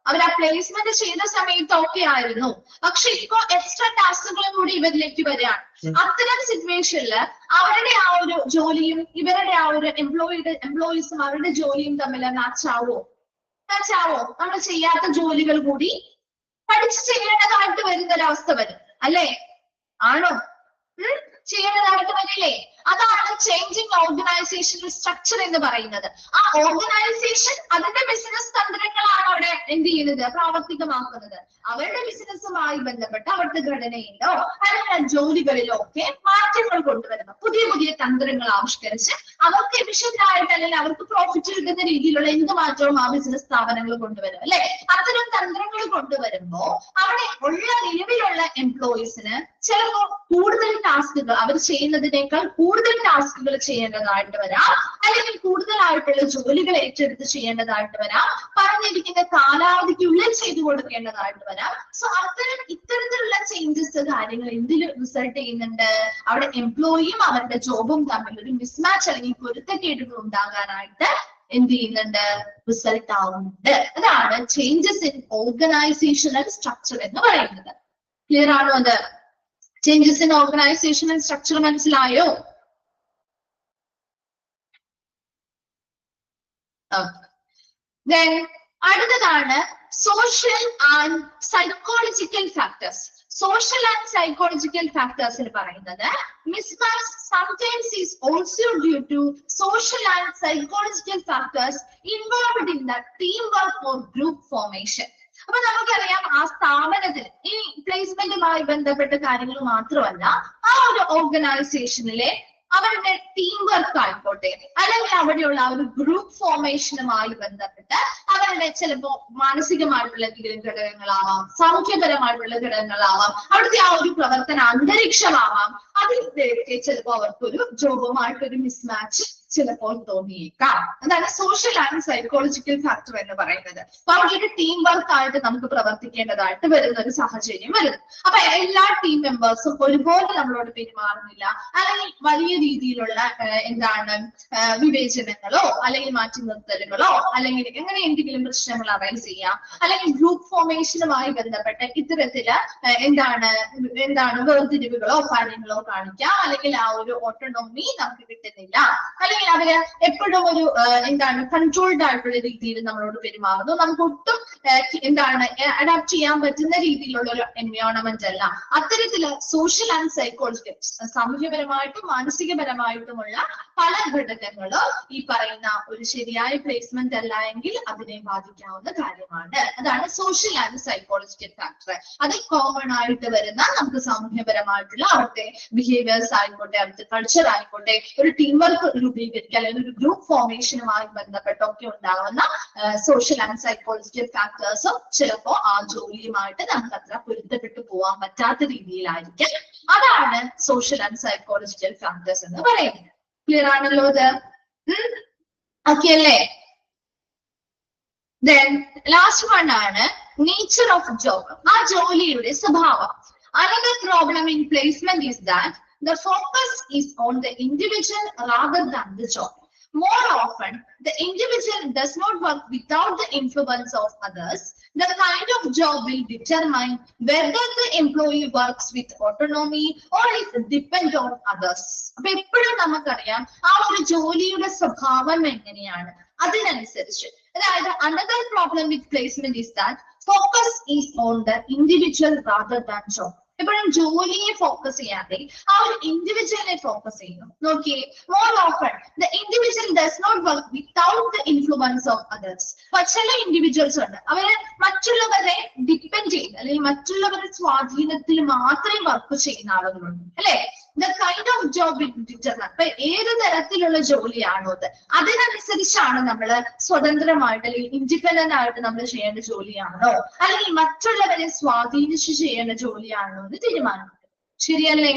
Speaker 1: അവർ ആ പ്ലേസ്മെന്റ് ചെയ്ത സമയത്ത് ഓക്കെ ആയിരുന്നു, പക്ഷെ ഇപ്പൊ എക്സ്ട്രാ ടാസ്കുകളും കൂടി ഇവരിലേക്ക് വരികയാണ്. അത്തരം സിറ്റുവേഷനിൽ അവരുടെ ആ ഒരു ജോലിയും ഇവരുടെ ആ ഒരു എംപ്ലോയീസും അവരുടെ ജോലിയും തമ്മിൽ മാച്ച് ആവോ? നമ്മൾ ചെയ്യാത്ത ജോലികൾ കൂടി പഠിച്ച് ചെയ്യേണ്ടതായിട്ട് വരുന്ന ഒരവസ്ഥ വരും, അല്ലേ? ആണോ? ചെയ്യേണ്ടതായിട്ട് വരില്ലേ? അതാണ് ചേഞ്ചിങ് ഓർഗനൈസേഷണൽ സ്ട്രക്ചർ എന്ന് പറയുന്നത്. ആ ഓർഗനൈസേഷൻ അതിന്റെ ബിസിനസ് തന്ത്രങ്ങളാണ് അവിടെ എന്ത് ചെയ്യുന്നത്, പ്രാവർത്തികമാക്കുന്നത്? അവരുടെ ബിസിനസ്സുമായി ബന്ധപ്പെട്ട അവരുടെ ഘടനയിലോ അല്ലെങ്കിൽ ജോലികളിലോ ഒക്കെ മാറ്റങ്ങൾ കൊണ്ടുവരുന്നു. പുതിയ പുതിയ തന്ത്രങ്ങൾ ആവിഷ്കരിച്ച് അവർക്ക് എഫിഷ്യന്റ് ആയിട്ട് അല്ലെങ്കിൽ അവർക്ക് പ്രോഫിറ്റ് കിട്ടുന്ന രീതിയിലുള്ള എന്ത് മാറ്റവും ആ ബിസിനസ് സ്ഥാപനങ്ങൾ കൊണ്ടുവരും അല്ലെ. അത്തരം തന്ത്രങ്ങൾ കൊണ്ടുവരുമ്പോ അവിടെ ഉള്ള നിലവിലുള്ള എംപ്ലോയീസിന് ചിലപ്പോൾ കൂടുതൽ ടാസ്കുകൾ അവർ ചെയ്യുന്നതിനേക്കാൾ കൂടുതൽ ടാസ്കുകൾ ചെയ്യേണ്ടതായിട്ട് വരാം, അല്ലെങ്കിൽ കൂടുതലായിട്ടുള്ള ജോലികൾ ഏറ്റെടുത്ത് ചെയ്യേണ്ടതായിട്ട് വരാം, പറഞ്ഞിരിക്കുന്ന കാലാവധിക്കുള്ളിൽ ചെയ്തു കൊടുക്കേണ്ടതായിട്ട് വരാം. സോ ഇത്തരത്തിലുള്ള ചേഞ്ചസ് കാര്യങ്ങൾ എന്തിൽ റിസൾട്ട് ചെയ്യുന്നുണ്ട്? അവിടെ എംപ്ലോയിയും അവരുടെ ജോബും തമ്മിൽ ഒരു മിസ്മാച്ച് അല്ലെങ്കിൽ പൊരുത്തക്കേടുകൾ ഉണ്ടാകാനായിട്ട് എന്ത് ചെയ്യുന്നുണ്ട്, റിസൾട്ട് ആവുന്നുണ്ട്. അതാണ് ചേഞ്ചസ് ഇൻ ഓർഗനൈസേഷണൽ സ്ട്രക്ചർ എന്ന് പറയുന്നത്. ക്ലിയർ ആണോ? അത് ചേഞ്ചസ് ഇൻ ഓർഗനൈസേഷണൽ സ്ട്രക്ചർ മനസ്സിലായോ? അടുത്തതാണ് social and psychological factors. Social and psychological ഫാക്ടേഴ്സിൽ പറയുന്നത് mismatch sometimes is also due to social and psychological factors involved in the teamwork or group formation. അപ്പൊ നമുക്കറിയാം ആ സ്ഥാപനത്തിൽ ഈ പ്ലേസ്മെന്റുമായി ബന്ധപ്പെട്ട കാര്യങ്ങൾ മാത്രമല്ല, ആ ഒരു ഓർഗനൈസേഷനിലെ അവരുടെ ടീം വർക്ക് ആയിക്കോട്ടെ അല്ലെങ്കിൽ അവിടെയുള്ള ആ ഒരു ഗ്രൂപ്പ് ഫോർമേഷനുമായി ബന്ധപ്പെട്ട് അവരുടെ ചിലപ്പോ മാനസികമായിട്ടുള്ള എന്തെങ്കിലും ഘടകങ്ങളാവാം, സാമൂഹ്യപരമായിട്ടുള്ള ഘടകങ്ങളാവാം, അവിടുത്തെ ആ ഒരു പ്രവർത്തന അന്തരീക്ഷമാവാം, അതിലേക്ക് ചിലപ്പോൾ അവർക്കൊരു ജോബുമായിട്ടൊരു മിസ്മാച്ച് ചിലപ്പോൾ തോന്നിയേക്കാം. അതാണ് സോഷ്യൽ ആൻഡ് സൈക്കോളജിക്കൽ ഫാക്ടർ എന്ന് പറയുന്നത്. അപ്പൊ അവിടെ ഒരു ടീം വർക്ക് ആയിട്ട് നമുക്ക് പ്രവർത്തിക്കേണ്ടതായിട്ട് വരുന്ന ഒരു സാഹചര്യം വരുന്നു. അപ്പൊ എല്ലാ ടീം മെമ്പേഴ്സും ഒരുപോലെ നമ്മളോട് പെരുമാറുന്നില്ല, അല്ലെങ്കിൽ വലിയ രീതിയിലുള്ള എന്താണ് വിവേചനങ്ങളോ അല്ലെങ്കിൽ മാറ്റി നിർത്തലുകളോ അല്ലെങ്കിൽ എങ്ങനെ എന്തെങ്കിലും പ്രശ്നങ്ങൾ അറൈസ് ചെയ്യാം, അല്ലെങ്കിൽ ഗ്രൂപ്പ് ഫോർമേഷനുമായി ബന്ധപ്പെട്ട് ഇത്തരത്തില് എന്താണ് വേർതിരിവുകളോ കാര്യങ്ങളോ കാണിക്കാം, അല്ലെങ്കിൽ ആ ഒരു ഓട്ടോണോമി നമുക്ക് കിട്ടുന്നില്ല, അല്ലെങ്കിൽ അവര് എപ്പോഴും ഒരു കൺട്രോൾഡ് ആയിട്ടുള്ള രീതിയിൽ നമ്മളോട് പെരുമാറുന്നു, നമുക്ക് ഒട്ടും അഡാപ്റ്റ് ചെയ്യാൻ പറ്റുന്ന രീതിയിലുള്ള ഒരു എൻവയോൺമെന്റ് അല്ല. അത്തരത്തില് സോഷ്യൽ ആൻഡ് സൈക്കോളജിക്കൽ സാമൂഹ്യപരമായിട്ടും മാനസികപരമായിട്ടുമുള്ള പല ഘടകങ്ങളും ഈ പറയുന്ന ഒരു ശരിയായ പ്ലേസ്മെന്റ് അല്ല എങ്കിൽ അതിനെ ബാധിക്കാവുന്ന കാര്യമാണ്. അതാണ് സോഷ്യൽ ആൻഡ് സൈക്കോളജിക്കൽ ഫാക്ടർ. അത് കോമൺ ആയിട്ട് വരുന്ന നമുക്ക് സാമൂഹ്യപരമായിട്ടുള്ള അവിടുത്തെ ബിഹേവിയേഴ്സ് ആയിക്കോട്ടെ, അവിടുത്തെ കൾച്ചർ ആയിക്കോട്ടെ, ഒരു ടീം വർക്ക് രൂപീകരിക്കുക അല്ലെങ്കിൽ ഒരു ഗ്രൂപ്പ് ഫോർമേഷനുമായി ബന്ധപ്പെട്ടൊക്കെ ഉണ്ടാകുന്ന സോഷ്യൽ ആൻഡ് സൈക്കോളജിക്കൽ ഫാക്ടേഴ്സും ചിലപ്പോ ആ ജോലിയുമായിട്ട് നമുക്ക് അത്ര പൊരുത്തപ്പെട്ടു പോകാൻ പറ്റാത്ത രീതിയിലായിരിക്കും. അതാണ് സോഷ്യൽ ആൻഡ് സൈക്കോളജിക്കൽ ഫാക്ടേഴ്സ് എന്ന് പറയുന്നത്. ക്ലിയർ ആണല്ലോ ഇത്? ഓക്കെ അല്ലേ? Then last one ആണ് nature of job. ആ ജോലിയുടെ സ്വഭാവം. Another problem in placement is that the focus is on the individual rather than the job. More often, the individual does not work without the influence of others. The kind of job will determine whether the employee works with autonomy or is dependent on others. അപ്പൊ എപ്പോഴും നമുക്കറിയാം ആ ഒരു ജോലിയുടെ സ്വഭാവം എങ്ങനെയാണ്, അതിനനുസരിച്ച്. അതായത് another problem with placement is that focus is on the individual rather than job. എപ്പോഴും ജോലിയെ ഫോക്കസ് ചെയ്യാതെ ആ ഒരു ഇൻഡിവിജ്വലിനെ ഫോക്കസ് ചെയ്യുന്നു. നോക്കിയേ, more often the individual does not work without the influence of others. ചില ഇൻഡിവിജ്വൽസ് ഉണ്ട്, അവര് മറ്റുള്ളവരെ ഡിപ്പെൻഡ് ചെയ്യുന്ന അല്ലെങ്കിൽ മറ്റുള്ളവരുടെ സ്വാധീനത്തിൽ മാത്രമേ വർക്ക് ചെയ്യുന്ന ആളുകളുണ്ട് അല്ലെ. The kind of job determine. അപ്പൊ ഏത് തരത്തിലുള്ള ജോലിയാണോ അത്, അതിനനുസരിച്ചാണ് നമ്മൾ സ്വതന്ത്രമായിട്ട് അല്ലെങ്കിൽ ഇൻഡിപെൻഡന്റ് ആയിട്ട് നമ്മൾ ചെയ്യേണ്ട ജോലിയാണോ അല്ലെങ്കിൽ മറ്റുള്ളവരെ സ്വാധീനിച്ച് ചെയ്യേണ്ട ജോലിയാണോ എന്ന് തീരുമാനിക്കും. ശരിയല്ലേ?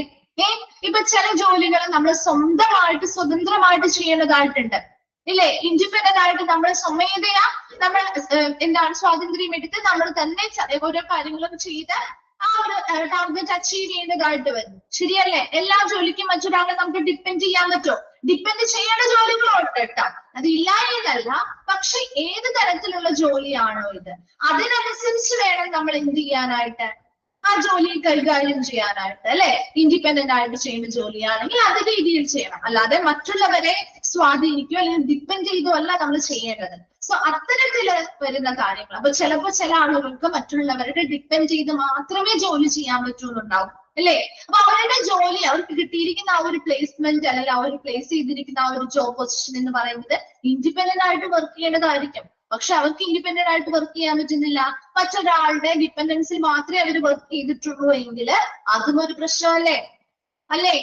Speaker 1: ഇപ്പൊ ചില ജോലികൾ നമ്മൾ സ്വതന്ത്രമായിട്ട് ചെയ്യേണ്ടതായിട്ടുണ്ട് ഇല്ലേ. ഇൻഡിപെൻഡന്റ് ആയിട്ട് നമ്മൾ സ്വമേധയാ നമ്മൾ സ്വാതന്ത്ര്യം എടുത്ത് നമ്മൾ തന്നെ ഓരോ കാര്യങ്ങളും ചെയ്ത് ആ ഒരു ടാർഗറ്റ് അച്ചീവ് ചെയ്യുന്നതായിട്ട് വരുന്നു. ശരിയല്ലേ? എല്ലാ ജോലിക്കും മറ്റൊരാളെ നമുക്ക് ഡിപ്പെൻഡ് ചെയ്യാൻ പറ്റുമോ? ഡിപ്പെൻഡ് ചെയ്യേണ്ട ജോലികളുണ്ട് കേട്ടോ, അത് ഇല്ല എന്നല്ല. പക്ഷെ ഏത് തരത്തിലുള്ള ജോലിയാണോ ഇത്, അതിനനുസരിച്ച് വേണം നമ്മൾ എന്ത് ചെയ്യാനായിട്ട്, ആ ജോലി കൈകാര്യം ചെയ്യാനായിട്ട് അല്ലെ. ഇൻഡിപെൻഡന്റ് ആയിട്ട് ചെയ്യുന്ന ജോലിയാണെങ്കിൽ അത് രീതിയിൽ ചെയ്യണം, അല്ലാതെ മറ്റുള്ളവരെ സ്വാധീനിക്കുകയോ അല്ലെങ്കിൽ ഡിപ്പെൻഡ് ചെയ്തോ അല്ല നമ്മൾ ചെയ്യേണ്ടത്. സോ അത്തരത്തില് വരുന്ന കാര്യങ്ങൾ. അപ്പൊ ചിലപ്പോ ചില ആളുകൾക്ക് മറ്റുള്ളവരുടെ ഡിപ്പെൻഡ് ചെയ്ത് മാത്രമേ ജോലി ചെയ്യാൻ പറ്റൂന്നുണ്ടാവും അല്ലേ. അപ്പൊ അവരുടെ ജോലി, അവർക്ക് കിട്ടിയിരിക്കുന്ന ആ ഒരു പ്ലേസ്മെന്റ് അല്ലെങ്കിൽ ആ ഒരു പ്ലേസ് ചെയ്തിരിക്കുന്ന ആ ഒരു ജോബ് പൊസിഷൻ എന്ന് പറയുന്നത് ഇൻഡിപെൻഡന്റ് ആയിട്ട് വർക്ക് ചെയ്യേണ്ടതായിരിക്കും. പക്ഷെ അവർക്ക് ഇൻഡിപെൻഡന്റ് ആയിട്ട് വർക്ക് ചെയ്യാൻ പറ്റുന്നില്ല, മറ്റൊരാളുടെ ഡിപ്പെൻഡൻസിൽ മാത്രമേ അവർ വർക്ക് ചെയ്തിട്ടുള്ളൂ എങ്കിൽ അതും ഒരു പ്രശ്നമല്ലേ? അല്ലേ?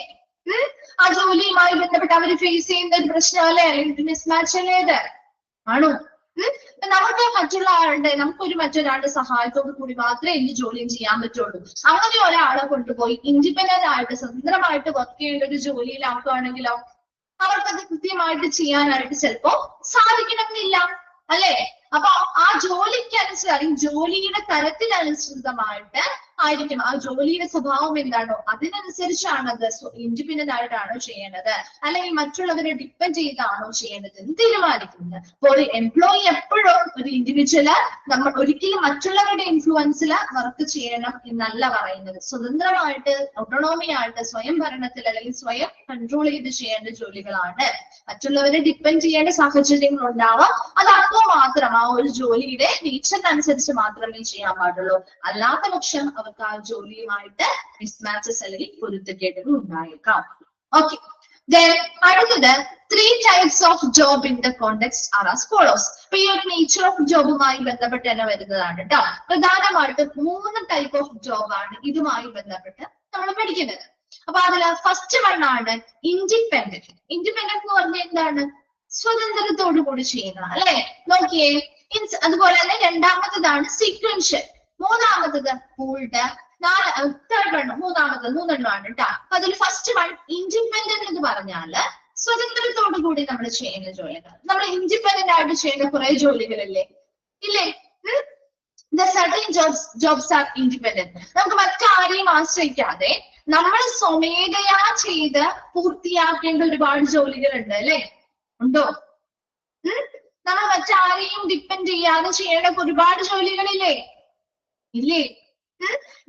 Speaker 1: ആ ജോലിയുമായി ബന്ധപ്പെട്ട് അവർ ഫേസ് ചെയ്യുന്ന ഒരു പ്രശ്നമല്ലേ? അല്ലെങ്കിൽ മിസ്മാച്ച് അല്ലേ ഇത്? ആണോ? നമുക്ക് മറ്റൊരാളുടെ സഹായത്തോടു കൂടി മാത്രമേ എന്ത് ജോലിയും ചെയ്യാൻ പറ്റുള്ളൂ. അങ്ങനെ ഒരാളെ കൊണ്ടുപോയി ഇൻഡിപെൻഡന്റ് ആയിട്ട് സ്വതന്ത്രമായിട്ട് വർക്ക് ചെയ്യേണ്ട ഒരു ജോലിയിലാക്കുകയാണെങ്കിലോ അവർക്കത് കൃത്യമായിട്ട് ചെയ്യാനായിട്ട് ചിലപ്പോ സാധിക്കണമെന്നില്ല, അല്ലെ? അപ്പൊ ആ ജോലിക്ക് അനുസരിച്ച് ജോലിയുടെ തരത്തിനനുസൃതമായിട്ട് ആയിരിക്കും, ആ ജോലിയുടെ സ്വഭാവം എന്താണോ അതിനനുസരിച്ചാണ് അത് ഇൻഡിപെൻഡന്റ് ആയിട്ടാണോ ചെയ്യേണ്ടത് അല്ലെങ്കിൽ മറ്റുള്ളവരെ ഡിപ്പെൻഡ് ചെയ്താണോ ചെയ്യേണ്ടത് എന്ന് തീരുമാനിക്കുന്നത്. അപ്പോൾ ഒരു എംപ്ലോയി എപ്പോഴും ഒരു ഇൻഡിവിജ്വല് നമ്മൾ ഒരിക്കലും മറ്റുള്ളവരുടെ ഇൻഫ്ലുവൻസിൽ വർക്ക് ചെയ്യണം എന്നല്ല പറയുന്നത്. സ്വതന്ത്രമായിട്ട് ഓട്ടോണോമി ആയിട്ട് സ്വയം ഭരണത്തിൽ അല്ലെങ്കിൽ സ്വയം കൺട്രോൾ ചെയ്ത് ചെയ്യേണ്ട ജോലികളാണ്. മറ്റുള്ളവരെ ഡിപ്പെൻഡ് ചെയ്യേണ്ട സാഹചര്യങ്ങൾ ഉണ്ടാവാം, അത് അപ്പോൾ മാത്രം ആ ഒരു ജോലിയുടെ നേച്ചറിനനുസരിച്ച് മാത്രമേ ചെയ്യാൻ പാടുള്ളൂ. അല്ലാത്ത പക്ഷം അവർക്ക് ആ ജോലിയുമായിട്ട് മിസ്മാച്ചസ് അല്ലെങ്കിൽ പൊരുത്തക്കേടുകൾ ഉണ്ടായേക്കാം. ഓക്കെ, അടുത്തത് 3 types of job in the context are as follows. അപ്പൊ ഈ ഒരു നേച്ചർ ഓഫ് ജോബുമായി ബന്ധപ്പെട്ട് തന്നെ വരുന്നതാണ് കേട്ടോ. പ്രധാനമായിട്ടും 3 ടൈപ്പ് ഓഫ് ജോബ് ആണ് ഇതുമായി ബന്ധപ്പെട്ട് നമ്മൾ പഠിക്കുന്നത്. അപ്പൊ അതില് ഫസ്റ്റ് വൺ ആണ് ഇൻഡിപെൻഡന്റ്. ഇൻഡിപെൻഡന്റ് എന്ന് പറഞ്ഞാൽ എന്താണ്? സ്വതന്ത്രത്തോടു കൂടി ചെയ്യുന്നത്, അല്ലെ? നോക്കിയേ, അതുപോലെ തന്നെ രണ്ടാമത്തതാണ് സീക്വൻഷ്യൽ, മൂന്നാമത്തത് പൂൾഡ്, മൂന്നെണ്ണമാണ് കേട്ടോ. അപ്പൊ അതിൽ ഫസ്റ്റ് വൺ ഇൻഡിപെൻഡന്റ് എന്ന് പറഞ്ഞാല് സ്വതന്ത്രത്തോടു കൂടി നമ്മൾ ചെയ്യുന്ന ജോലികൾ. നമ്മൾ ഇൻഡിപെൻഡന്റ് ആയിട്ട് ചെയ്യുന്ന കുറെ ജോലികളില്ലേ, ഇല്ലേ? The certain jobs are independent. നമുക്ക് മറ്റാരെയും ആശ്രയിക്കാതെ നമ്മൾ സ്വമേധയാ ചെയ്ത് പൂർത്തിയാക്കേണ്ട ഒരുപാട് ജോലികളുണ്ട്, അല്ലെ? ഉണ്ടോ? നമ്മൾ മറ്റാരെയും ഡിപ്പെൻഡ് ചെയ്യാതെ ചെയ്യേണ്ട ഒരുപാട് ജോലികളില്ലേ? ഇല്ലേ?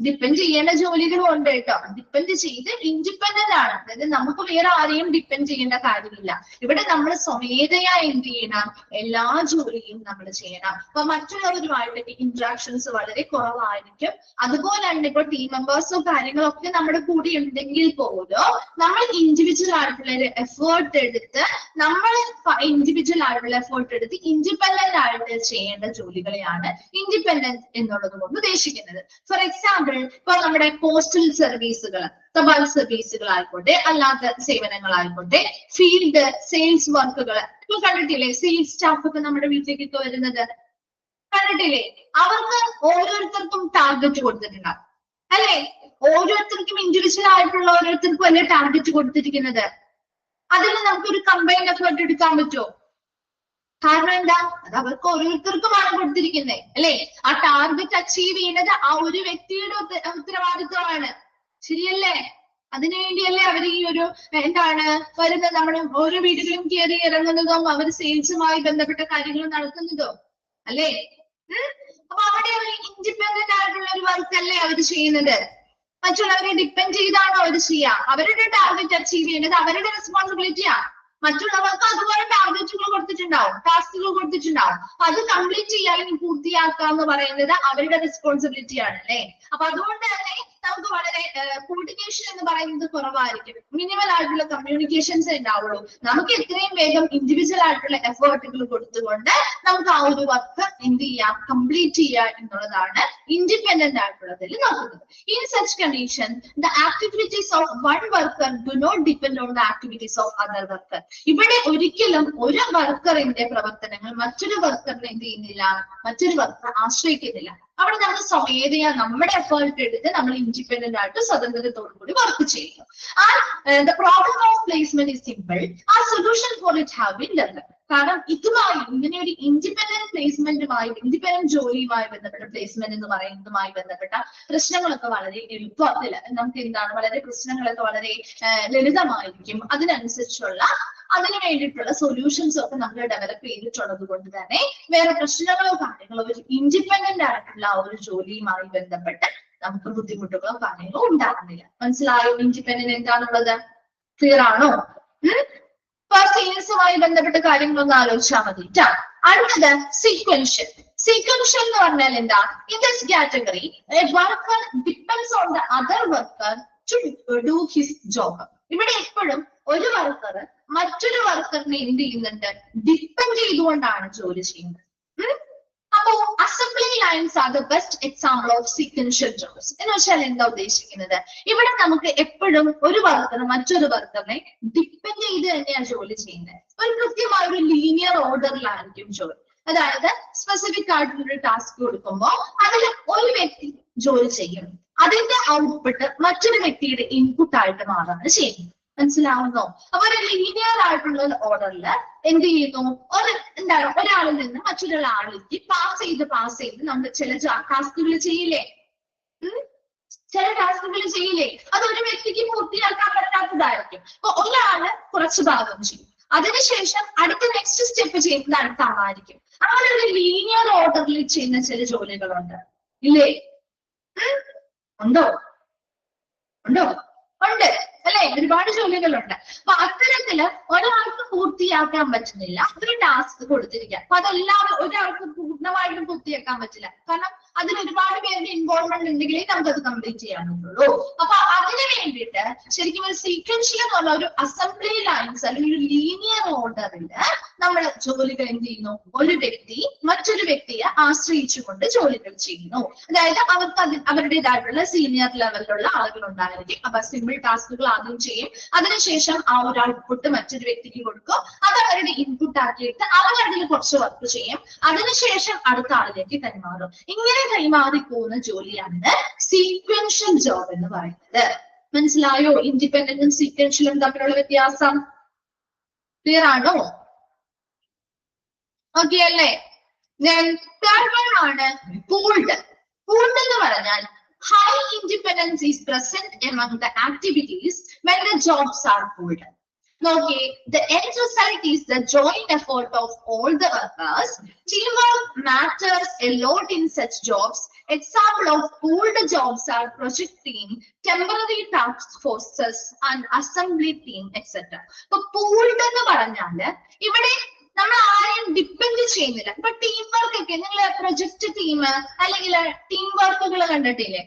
Speaker 1: ഡിപ്പെൻഡ് ചെയ്യേണ്ട ജോലികളും ഉണ്ട് കേട്ടോ. ഡിപ്പെൻഡ് ചെയ്ത് ഇൻഡിപെൻഡന്റ് ആണ്, അതായത് നമുക്ക് വേറെ ആരെയും ഡിപ്പെൻഡ് ചെയ്യേണ്ട കാര്യമില്ല. ഇവിടെ നമ്മൾ സ്വമേധയാ എന്ത് ചെയ്യണം? എല്ലാ ജോലിയും നമ്മൾ ചെയ്യണം. അപ്പൊ മറ്റുള്ളവരുമായിട്ട് ഇന്ററാക്ഷൻസ് വളരെ കുറവായിരിക്കും. അതുപോലെ തന്നെ ഇപ്പൊ ടീം മെമ്പേഴ്സും കാര്യങ്ങളൊക്കെ നമ്മുടെ കൂടെ ഉണ്ടെങ്കിൽ പോലും നമ്മൾ ഇൻഡിവിജ്വൽ ആയിട്ടുള്ള ഒരു എഫേർട്ട് എടുത്ത് ഇൻഡിപെൻഡന്റ് ആയിട്ട് ചെയ്യേണ്ട ജോലികളെയാണ് ഇൻഡിപെൻഡന്റ് എന്നുള്ളത് കൊണ്ട് ഉദ്ദേശിക്കുന്നത്. ഫോർ എക്സാമ്പിൾ, ഇപ്പൊ നമ്മുടെ പോസ്റ്റൽ സർവീസുകൾ, തപാൽ സർവീസുകൾ ആയിക്കോട്ടെ, അല്ലാത്ത സേവനങ്ങളായിക്കോട്ടെ, ഫീൽഡ് സെയിൽസ് വർക്കുകൾ ഇപ്പൊ കണ്ടിട്ടില്ലേ? സെയിൽസ് സ്റ്റാഫ് ഒക്കെ നമ്മുടെ വീട്ടിലേക്കൊക്കെ വരുന്നത് കണ്ടിട്ടില്ലേ? അവർക്ക് ഓരോരുത്തർക്കും ടാർഗറ്റ് കൊടുത്തിട്ടുണ്ടാവും, അല്ലെ? ഓരോരുത്തർക്കും ഇൻഡിവിജ്വൽ ആയിട്ടുള്ള ഓരോരുത്തർക്കും അല്ലേ ടാർഗറ്റ് കൊടുത്തിരിക്കുന്നത്. അതിൽ നമുക്കൊരു കമ്പൈൻഡ് എഫേർട്ട് എടുക്കാൻ പറ്റുമോ? കാരണം എന്താ? അത് അവർക്ക് ഓരോരുത്തർക്കുമാണ് കൊടുത്തിരിക്കുന്നത്, അല്ലെ? ആ ടാർഗറ്റ് അച്ചീവ് ചെയ്യുന്നത് ആ ഒരു വ്യക്തിയുടെ ഉത്തരവാദിത്വമാണ്, ശരിയല്ലേ? അതിനുവേണ്ടിയല്ലേ അവർ ഈ ഒരു വരുന്നത്, നമ്മുടെ ഓരോ വീടുകളും കയറി ഇറങ്ങുന്നതും അവർ സെയിൽസുമായി ബന്ധപ്പെട്ട കാര്യങ്ങൾ നടത്തുന്നതോ, അല്ലേ? അപ്പൊ അവിടെ അവർ ഇൻഡിപെൻഡന്റ് ആയിട്ടുള്ള ഒരു വർക്ക് അല്ലേ അവർ ചെയ്യുന്നത്? മറ്റുള്ളവരെ ഡിപ്പെൻഡ് ചെയ്താണോ അവർ ചെയ്യുക? അവരുടെ ടാർഗറ്റ് അച്ചീവ് ചെയ്യുന്നത് അവരുടെ റെസ്പോൺസിബിലിറ്റിയാ. മറ്റുള്ളവർക്ക് അതുപോലെ ടാർഗറ്റുകൾ കൊടുത്തിട്ടുണ്ടാവും, ടാസ്കുകൾ കൊടുത്തിട്ടുണ്ടാവും. അത് കംപ്ലീറ്റ് ചെയ്യുക അല്ലെങ്കിൽ പൂർത്തിയാക്കുക എന്ന് പറയുന്നത് അവരുടെ റെസ്പോൺസിബിലിറ്റി ആണ്, അല്ലെ? അപ്പൊ അതുകൊണ്ട് തന്നെ നമുക്ക് വളരെ കോർഡിനേഷൻ എന്ന് പറയുന്നത് കുറവായിരിക്കും. മിനിമൽ ആയിട്ടുള്ള കമ്മ്യൂണിക്കേഷൻസ് ഉണ്ടാവുള്ളൂ. നമുക്ക് എത്രയും വേഗം ഇൻഡിവിജ്വൽ ആയിട്ടുള്ള എഫേർട്ടുകൾ കൊടുത്തുകൊണ്ട് നമുക്ക് ആ ഒരു വർക്ക് എന്ത് ചെയ്യാം? കംപ്ലീറ്റ് ചെയ്യുക എന്നുള്ളതാണ് ഇൻഡിപെൻഡന്റ് ആയിട്ടുള്ളതിൽ നോക്കുന്നത്. In such condition the activities of one worker do not depend on the activities of other worker. ഇവിടെ ഒരിക്കലും ഒരു വർക്കറിന്റെ പ്രവർത്തനങ്ങൾ മറ്റൊരു വർക്കറിനെ എന്ത് ചെയ്യുന്നില്ല, മറ്റൊരു വർക്കർ ആശ്രയിക്കുന്നില്ല. അവിടെ നമ്മൾ സ്വമേധയാ നമ്മുടെ എഫേർട്ട് എടുത്ത് നമ്മൾ ഇൻഡിപെൻഡന്റ് ആയിട്ട് സ്വതന്ത്രത്തോടു കൂടി വർക്ക് ചെയ്യുന്നു. The problem of placement is simple. A solution for it have been developed. കാരണം ഇതുമായി ഇങ്ങനെ ഒരു ഇൻഡിപെൻഡന്റ് പ്ലേസ്മെന്റുമായി, ഇൻഡിപെൻഡന്റ് ജോലിയുമായി ബന്ധപ്പെട്ട പ്ലേസ്മെന്റ് എന്ന് പറയുന്നതുമായി ബന്ധപ്പെട്ട പ്രശ്നങ്ങളൊക്കെ വളരെ എളുപ്പത്തിൽ നമുക്ക് വളരെ പ്രശ്നങ്ങളൊക്കെ വളരെ ലളിതമായിരിക്കും. അതിനനുസരിച്ചുള്ള അതിന് വേണ്ടിയിട്ടുള്ള സൊല്യൂഷൻസും ഒക്കെ നമ്മൾ ഡെവലപ്പ് ചെയ്തിട്ടുള്ളത് കൊണ്ട് തന്നെ വേറെ പ്രശ്നങ്ങളോ കാര്യങ്ങളോ ഒരു ഇൻഡിപെൻഡന്റ് ആയിട്ടുള്ള ഒരു ജോലിയുമായി ബന്ധപ്പെട്ട് നമുക്ക് ബുദ്ധിമുട്ടുകളോ കാര്യങ്ങളോ ഉണ്ടാകുന്നില്ല. മനസ്സിലായോ ഇൻഡിപെൻഡന്റ് എന്താണുള്ളത്? ക്ലിയർ ആണോ? സെയിൽസുമായി ബന്ധപ്പെട്ട കാര്യങ്ങളൊന്ന് ആലോചിച്ചാൽ മതി. അടുത്തത് സീക്വൻഷ്യൽ. സീക്വൻഷ്യൽ എന്ന് പറഞ്ഞാൽ എന്താ? In this category worker depends on the other worker to do his job. ഇവിടെ എപ്പോഴും ഒരു വർക്കർ മറ്റൊരു വർക്കറിനെ എന്ത് ചെയ്യുന്നുണ്ട്? ഡിപ്പെൻഡ് ചെയ്തുകൊണ്ടാണ് ജോലി ചെയ്യുന്നത്. അപ്പോ assembly lines are the best example of sequential jobs എന്ന് വെച്ചാൽ എന്താ ഉദ്ദേശിക്കുന്നത്? ഇവിടെ നമുക്ക് എപ്പോഴും ഒരു വർക്കർ മറ്റൊരു വർക്കറിനെ ഡിപ്പെൻഡ് ചെയ്ത് തന്നെയാണ് ജോലി ചെയ്യുന്നത്. ഒരു കൃത്യമായ ഒരു ലീനിയർ ഓർഡറിലായിരിക്കും ജോലി. അതായത് സ്പെസിഫിക് ആയിട്ടുള്ള ഒരു ടാസ്ക് കൊടുക്കുമ്പോൾ അതിൽ ഒരു വ്യക്തി ജോലി ചെയ്യും, അതിന്റെ ഔട്ട്പുട്ട് മറ്റൊരു വ്യക്തിയുടെ ഇൻപുട്ട് ആയിട്ട് മാറാണ് ചെയ്യുന്നത്. മനസ്സിലാവുന്നോ? അപ്പൊ ഒരു ലീനിയർ ആയിട്ടുള്ള ഓർഡറിൽ എന്ത് ചെയ്യുന്നു, എന്താണ് ഒരാളിൽ നിന്ന് മറ്റൊരാളിലേക്ക് പാസ് ചെയ്ത് നമ്മൾ ചില ടാസ്കുകൾ ചെയ്യില്ലേ? ചില ടാസ്കുകൾ ചെയ്യില്ലേ? അത് ഒരു വ്യക്തിക്ക് പൂർത്തിയാക്കാൻ പറ്റാത്തതായിരിക്കും. അപ്പൊ ഒരാള് കുറച്ച് ഭാഗം ചെയ്യും, അതിനുശേഷം അടുത്ത നെക്സ്റ്റ് സ്റ്റെപ്പ് ചെയ്യുന്നത് അടുത്ത ആളായിരിക്കും. അങ്ങനെ ഒരു ലീനിയർ ഓർഡറിൽ ചെയ്യുന്ന ചില ജോലികളുണ്ട്, ഇല്ലേ? ഉണ്ടോ? ഉണ്ട് അല്ലെ? ഒരുപാട് ജോലികളുണ്ട്. അപ്പൊ അത്തരത്തില് ഒരാൾക്ക് പൂർത്തിയാക്കാൻ പറ്റുന്നില്ല, ഒരു ടാസ്ക് കൊടുത്തിരിക്കുക. അപ്പൊ അതെല്ലാവരും ഒരാൾക്ക് പൂർണ്ണമായിട്ടും പൂർത്തിയാക്കാൻ പറ്റില്ല, കാരണം അതിൽ ഒരുപാട് പേരുടെ ഇൻവോൾവ്മെന്റ് ഉണ്ടെങ്കിലേ നമുക്കത് കംപ്ലീറ്റ് ചെയ്യാൻ പറ്റുള്ളൂ. അപ്പൊ അതിന് വേണ്ടിയിട്ട് ശരിക്കും ഒരു സീക്വൻഷ്യൽ എന്ന് പറഞ്ഞ ഒരു അസംബ്ലി ലൈൻസ് അല്ലെങ്കിൽ ഒരു ലീനിയർ ഓർഡറില് നമ്മൾ ജോലികൾ എന്ത് ചെയ്യുന്നു, ഒരു വ്യക്തി മറ്റൊരു വ്യക്തിയെ ആശ്രയിച്ചുകൊണ്ട് ജോലികൾ ചെയ്യുന്നു. അതായത് അവർക്ക് അവരുടേതായിട്ടുള്ള സീനിയർ ലെവലിലുള്ള ആളുകൾ ഉണ്ടായിരിക്കും. അപ്പൊ സിമ്പിൾ ടാസ്കുകൾ ആദ്യം ചെയ്യും, അതിനുശേഷം ആ ഒരു ഔട്ട്പുട്ട് മറ്റൊരു വ്യക്തിക്ക് കൊടുക്കും, അത് അവരുടെ ഇൻപുട്ട് ആക്കിയിട്ട് അവർ അതിൽ കുറച്ച് വർക്ക് ചെയ്യും, അതിനുശേഷം അടുത്ത ആളിലേക്ക് കൈമാറും. ഇങ്ങനെ കൈമാറി പോകുന്ന ജോലിയാണ് സീക്വൻഷ്യൽ ജോബ് എന്ന് പറയുന്നത്. മനസ്സിലായോ? ഇൻഡിപെൻഡന്റും സീക്വൻഷ്യലും തമ്മിലുള്ള വ്യത്യാസം ക്ലിയർ ആണോ? ഓക്കെ അല്ലേ? തേർഡ് വൺ ആണ് പൂൾഡ്. പൂൾഡ് എന്ന് പറഞ്ഞാൽ high independence is present among the activities when the jobs are pooled. Okay, the end result is the joint effort of all the workers. Teamwork matters a lot in such jobs. Example of pooled jobs are project team, temporary task forces, and assembly team, etc. So pooled എന്ന് പറഞ്ഞാല് ഇവിടെ നമ്മൾ ആരെയും depend ചെയ്യുന്നില്ല. ഇപ്പൊ team work ഒക്കെ നിങ്ങൾ project team അല്ലെങ്കിൽ ടീം വർക്കുകൾ കണ്ടിട്ടില്ലേ?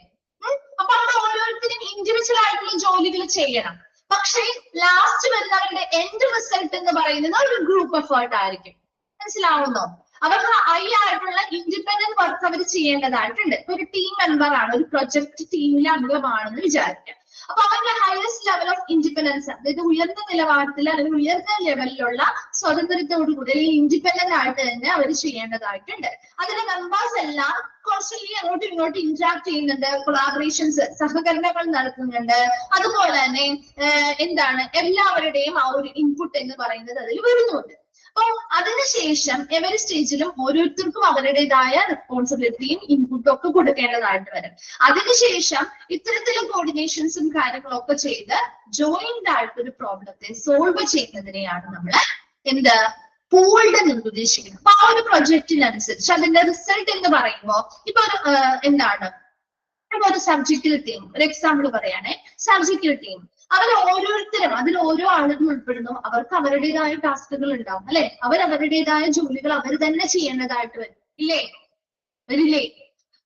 Speaker 1: അപ്പൊ അവിടെ ഓരോരുത്തരും ഇൻഡിവിജ്വൽ ആയിട്ടുള്ള ജോലികൾ ചെയ്യണം, പക്ഷേ ലാസ്റ്റ് വരുന്നവരുടെ എൻഡ് റിസൾട്ട് എന്ന് പറയുന്നത് ഒരു ഗ്രൂപ്പ് എഫേർട്ട് ആയിരിക്കും. മനസ്സിലാവുന്നോ? അവർക്ക് ആയിട്ടുള്ള ഇൻഡിപെൻഡന്റ് വർക്ക് അവർ ചെയ്യേണ്ടതായിട്ടുണ്ട്. ഒരു ടീം മെമ്പർ ആണ്, ഒരു പ്രൊജക്ട് ടീമിലെ അംഗമാണെന്ന് വിചാരിക്കാം. അപ്പൊ അവരുടെ ഹയസ്റ്റ് ലെവൽ ഓഫ് ഇൻഡിപെൻഡൻസ്, അതായത് ഉയർന്ന നിലവാരത്തിൽ അല്ലെങ്കിൽ ഉയർന്ന ലെവലിലുള്ള സ്വാതന്ത്ര്യത്തോടു കൂടി അല്ലെങ്കിൽ ഇൻഡിപെൻഡന്റ് ആയിട്ട് തന്നെ അവർ ചെയ്യേണ്ടതായിട്ടുണ്ട്. അതിലെ മെമ്പേഴ്സ് എല്ലാം കുറച്ചുകൂടി അങ്ങോട്ടും ഇങ്ങോട്ടും ഇന്ററാക്ട് ചെയ്യുന്നുണ്ട്, കൊളാബറേഷൻസ് സഹകരണങ്ങൾ നടത്തുന്നുണ്ട്. അതുപോലെ തന്നെ എന്താണ് എല്ലാവരുടെയും ആ ഒരു ഇൻപുട്ട് എന്ന് പറയുന്നത് അതിൽ വരുന്നുണ്ട്. അപ്പൊ അതിനുശേഷം എവരി സ്റ്റേജിലും ഓരോരുത്തർക്കും അവരുടേതായ റെസ്പോൺസിബിലിറ്റിയും ഇൻപുട്ടും ഒക്കെ കൊടുക്കേണ്ടതായിട്ട് വരും. അതിനുശേഷം ഇത്തരത്തിലുള്ള കോർഡിനേഷൻസും കാര്യങ്ങളൊക്കെ ചെയ്ത് ജോയിന്റ് ആയിട്ടൊരു പ്രോബ്ലത്തെ സോൾവ് ചെയ്യുന്നതിനെയാണ് നമ്മൾ എന്ത് പൂൾഡ് എന്ന് ഉദ്ദേശിക്കുന്നത്. അപ്പൊ ആ ഒരു പ്രൊജക്റ്റിനനുസരിച്ച് അതിന്റെ റിസൾട്ട് എന്ന് പറയുമ്പോൾ ഇപ്പൊ ഒരു എന്താണ് ഇപ്പൊ ഒരു സർജിക്കൽ ടീം, ഒരു എക്സാമ്പിൾ പറയുകയാണെ, സർജിക്കൽ ടീം അവർ ഓരോരുത്തരും അതിൽ ഓരോ ആളുകൾ ഉൾപ്പെടുന്നു, അവർക്ക് അവരുടേതായ ടാസ്കുകൾ ഉണ്ടാവും അല്ലെ? അവരവരുടേതായ ജോലികൾ അവർ തന്നെ ചെയ്യേണ്ടതായിട്ട് വരും, ഇല്ലേ? വരില്ലേ?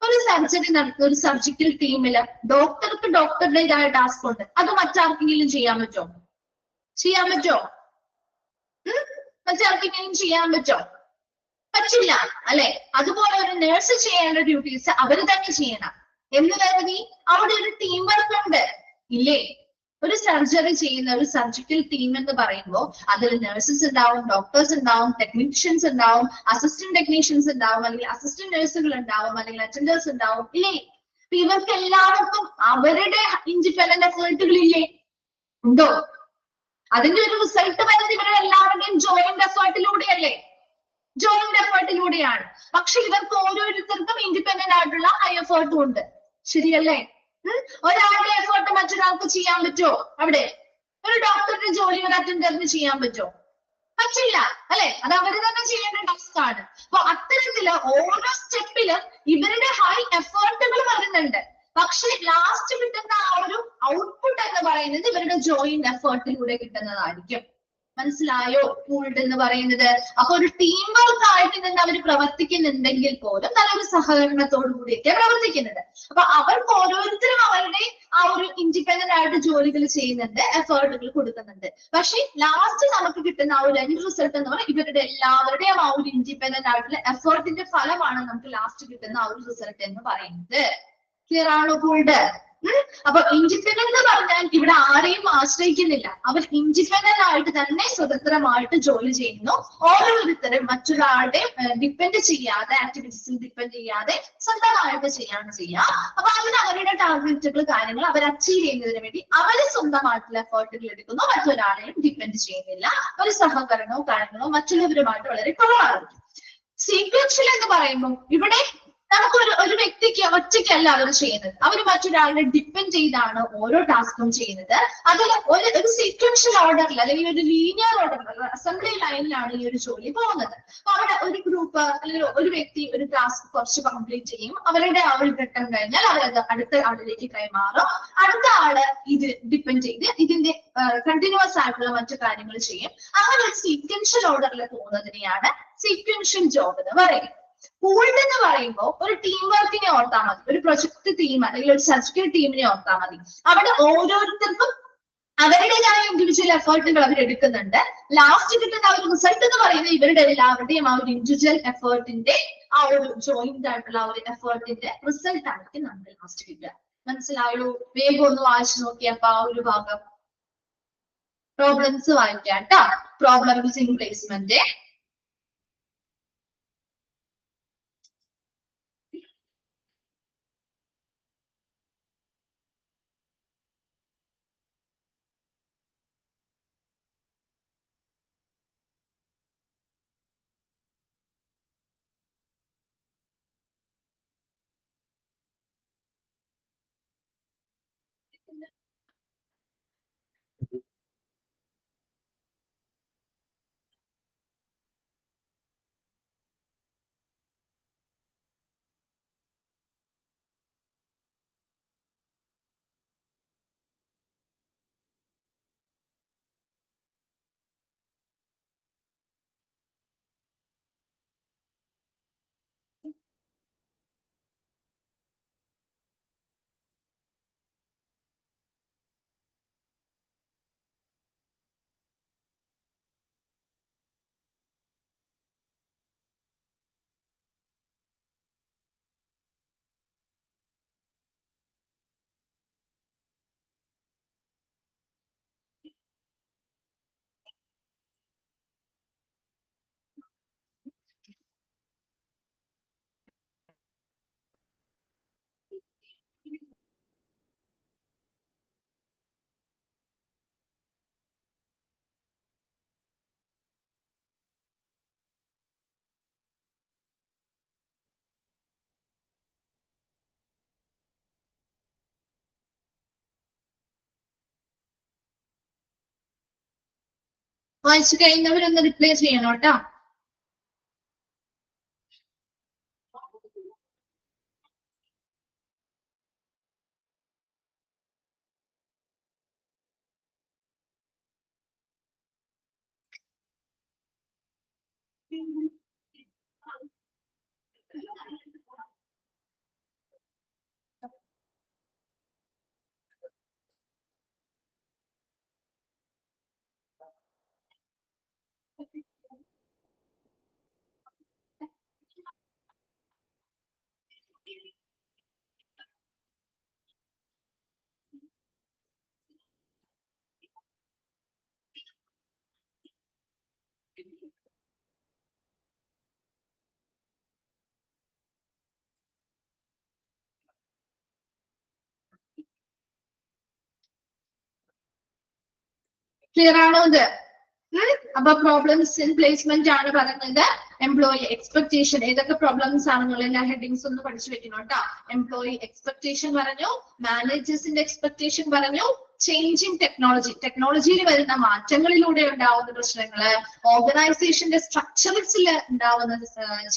Speaker 1: ഒരു സർജറി നടത്തുന്ന ഒരു സർജിക്കൽ ടീമില് ഡോക്ടർക്ക് ഡോക്ടറുടേതായ ടാസ്ക് ഉണ്ട്, അത് മറ്റാർക്കെങ്കിലും ചെയ്യാൻ പറ്റോ? ചെയ്യാൻ പറ്റോ? മറ്റാർക്കെങ്കിലും ചെയ്യാൻ പറ്റോ? പറ്റില്ല അല്ലെ? അതുപോലെ ഒരു നേഴ്സ് ചെയ്യേണ്ട ഡ്യൂട്ടീസ് അവർ തന്നെ ചെയ്യണം എന്ന് കരുതി അവിടെ ഒരു ടീം വർക്ക് ഉണ്ട്, ഇല്ലേ? ഒരു സർജറി ചെയ്യുന്ന ഒരു സർജിക്കൽ ടീം എന്ന് പറയുമ്പോൾ അതിൽ നഴ്സസ് ഉണ്ടാവും, ഡോക്ടേഴ്സ് ഉണ്ടാവും, ടെക്നീഷ്യൻസ് ഉണ്ടാവും, അസിസ്റ്റന്റ് ടെക്നീഷ്യൻസ് ഉണ്ടാവും, അല്ലെങ്കിൽ അസിസ്റ്റന്റ് നഴ്സുകൾ ഉണ്ടാവും, അല്ലെങ്കിൽ അറ്റൻഡേഴ്സ് ഉണ്ടാവും, ഇല്ലേ? ഇവർക്ക് എല്ലാവർക്കും അവരുടെ ഇൻഡിപെൻഡന്റ് എഫേർട്ടുകളില്ലേ? ഉണ്ടോ? അതിന്റെ ഒരു റിസൾട്ട് വരുന്നത് ഇവരുടെ എല്ലാവരുടെയും ജോയിന്റ് എഫേർട്ടിലൂടെയല്ലേ? ജോയിന്റ് എഫേർട്ടിലൂടെയാണ്. പക്ഷെ ഇവർക്ക് ഓരോരുത്തർക്കും ഇൻഡിപെൻഡന്റ് ആയിട്ടുള്ള ഹൈ എഫേർട്ടും ഉണ്ട്, ശരിയല്ലേ? ഒരാളുടെ എഫേർട്ട് മറ്റൊരാൾക്ക് ചെയ്യാൻ പറ്റുമോ? അവിടെ ഒരു ഡോക്ടറുടെ ജോലി ഒരു അറ്റൻഡറിന് ചെയ്യാൻ പറ്റുമോ? പറ്റില്ല അല്ലെ? അത് അവര് തന്നെ ചെയ്യേണ്ട ടാസ്ക് ആണ്. അപ്പൊ അത്തരത്തില് ഓരോ സ്റ്റെപ്പിലും ഇവരുടെ ഹൈ എഫേർട്ടുകൾ വരുന്നുണ്ട്, പക്ഷെ ലാസ്റ്റ് കിട്ടുന്ന ആ ഒരു ഔട്ട്പുട്ട് എന്ന് പറയുന്നത് ഇവരുടെ ജോയിന്റ് എഫേർട്ടിലൂടെ കിട്ടുന്നതായിരിക്കും. മനസ്സിലായോ? പൂൾഡ് എന്ന് പറയുന്നത്. അപ്പൊ ഒരു ടീം വർക്ക് ആയിട്ട് നിന്ന് അവർ പ്രവർത്തിക്കുന്നുണ്ടെങ്കിൽ പോലും നല്ലൊരു സഹകരണത്തോടു കൂടിയൊക്കെ പ്രവർത്തിക്കുന്നത്. അപ്പൊ അവർക്ക് ഓരോരുത്തരും അവരുടെ ആ ഒരു ഇൻഡിപെൻഡന്റ് ആയിട്ട് ജോലികൾ ചെയ്യുന്നുണ്ട്, എഫേർട്ടുകൾ കൊടുക്കുന്നുണ്ട്. പക്ഷെ ലാസ്റ്റ് നമുക്ക് കിട്ടുന്ന ആ ഒരു എൻഡ് റിസൾട്ട് എന്ന് പറയുന്നത് ഇവരുടെ എല്ലാവരുടെയും ആ ഒരു ഇൻഡിപെൻഡന്റ് ആയിട്ടുള്ള എഫേർട്ടിന്റെ ഫലമാണ് നമുക്ക് ലാസ്റ്റ് കിട്ടുന്ന ആ ഒരു റിസൾട്ട് എന്ന് പറയുന്നത്. ക്ലിയർ ആണോ പൂൾഡ്? അപ്പൊ ഇൻഡിപെൻഡന്റ് എന്ന് പറഞ്ഞാൽ ഇവിടെ ആരെയും ആശ്രയിക്കുന്നില്ല. അവർ ഇൻഡിപെൻഡന്റ് ആയിട്ട് തന്നെ സ്വതന്ത്രമായിട്ട് ജോലി ചെയ്യുന്നു. ഓരോരുത്തരും മറ്റൊരാളുടെ ഡിപ്പെൻഡ് ചെയ്യാതെ, ആക്ടിവിറ്റീസിൽ ഡിപ്പെൻഡ് ചെയ്യാതെ സ്വന്തമായിട്ട് ചെയ്യാണ് ചെയ്യുക. അപ്പൊ അതിന് അവരുടെ ടാർഗറ്റുകൾ, കാര്യങ്ങൾ അവർ അച്ചീവ് ചെയ്യുന്നതിന് വേണ്ടി അവര് സ്വന്തമായിട്ടുള്ള എഫേർട്ടുകൾ എടുക്കുന്നു. മറ്റൊരാളെയും ഡിപ്പെൻഡ് ചെയ്യുന്നില്ല. ഒരു സഹകരണവും കാര്യങ്ങളോ മറ്റുള്ളവരുമായിട്ട് വളരെ കുറവായിരിക്കും. സീക്വൻഷ്യൽ എന്ന് പറയുമ്പോൾ ഇവിടെ നമുക്ക് ഒരു വ്യക്തിക്ക് ഒറ്റയ്ക്കല്ല അവർ ചെയ്യുന്നത്. അവർ മറ്റൊരാളെ ഡിപ്പെൻഡ് ചെയ്താണ് ഓരോ ടാസ്കും ചെയ്യുന്നത്. അതിൽ ഒരു സീക്വൻഷ്യൽ ഓർഡറിൽ അല്ലെങ്കിൽ ഒരു ലീനിയർ ഓർഡറിൽ, അസംബ്ലി ലൈനിലാണ് ഈ ഒരു ജോലി പോകുന്നത്. അപ്പൊ അവിടെ ഒരു ഗ്രൂപ്പ് അല്ലെങ്കിൽ ഒരു വ്യക്തി ഒരു ടാസ്ക് കുറച്ച് കംപ്ലീറ്റ് ചെയ്യും. അവരുടെ ആ ഒരു ഘട്ടം കഴിഞ്ഞാൽ അവരത് അടുത്ത ആളിലേക്ക് കൈമാറും. അടുത്ത ആള് ഇത് ഡിപ്പെൻഡ് ചെയ്ത് ഇതിന്റെ കണ്ടിന്യൂസ് ആയിട്ടുള്ള മറ്റു കാര്യങ്ങൾ ചെയ്യും. അങ്ങനെ ഒരു സീക്വൻഷ്യൽ ഓർഡറിൽ പോകുന്നതിനെയാണ് സീക്വൻഷ്യൽ ജോബ് എന്ന് പറയുന്നത്. പൂൾഡ് എന്ന് പറയുമ്പോൾ ഒരു ടീം വർക്കിനെ ഓർത്താൽ മതി, ഒരു പ്രൊജക്ട് ടീം അല്ലെങ്കിൽ ഒരു സർജിക്കൽ ടീമിനെ ഓർത്താൽ മതി. അവിടെ ഓരോരുത്തർക്കും അവരുടേതായ ഇൻഡിവിജ്വൽ എഫേർട്ടുകൾ അവർ എടുക്കുന്നുണ്ട്. ലാസ്റ്റ് കിട്ടുന്ന ആ ഒരു റിസൾട്ട് എന്ന് പറയുന്നത് ഇവരുടെ എല്ലാവരുടെയും ആ ഒരു ഇൻഡിവിജ്വൽ എഫേർട്ടിന്റെ ആ ഒരു ജോയിന്റ് ആയിട്ടുള്ള ആ ഒരു എഫേർട്ടിന്റെ റിസൾട്ട് ആയിരിക്കും നമുക്ക് ലാസ്റ്റ് കിട്ടുക. മനസ്സിലായോ? വേഗം ഒന്ന് വായിച്ചു നോക്കിയപ്പോ ആ ഒരു ഭാഗം പ്രോബ്ലംസ് വായിക്കാം കേട്ടോ. Problems in placement. വായിച്ചു കഴിയുന്നവരൊന്ന് റിപ്ലൈ ചെയ്യണം കേട്ടോ. ക്ലിയർ ആണോ ഇത്? അപ്പൊ പ്രോബ്ലംസ് ഇൻ പ്ലേസ്മെന്റ് ആണ് പറയുന്നത്. എംപ്ലോയി എക്സ്പെക്ടേഷൻ, ഏതൊക്കെ പ്രോബ്ലംസ് ആണെന്നുള്ള എല്ലാ ഹെഡിങ്സ് ഒന്ന് പഠിച്ചു വെക്കണം കേട്ടോ. എംപ്ലോയി എക്സ്പെക്ടേഷൻ പറഞ്ഞു, മാനേജേഴ്സിന്റെ എക്സ്പെക്ടേഷൻ പറഞ്ഞു, ചേഞ്ചിങ് ടെക്നോളജി, ടെക്നോളജിയിൽ വരുന്ന മാറ്റങ്ങളിലൂടെ ഉണ്ടാവുന്ന പ്രശ്നങ്ങള്, ഓർഗനൈസേഷന്റെ സ്ട്രക്ചറൽസിൽ ഉണ്ടാവുന്ന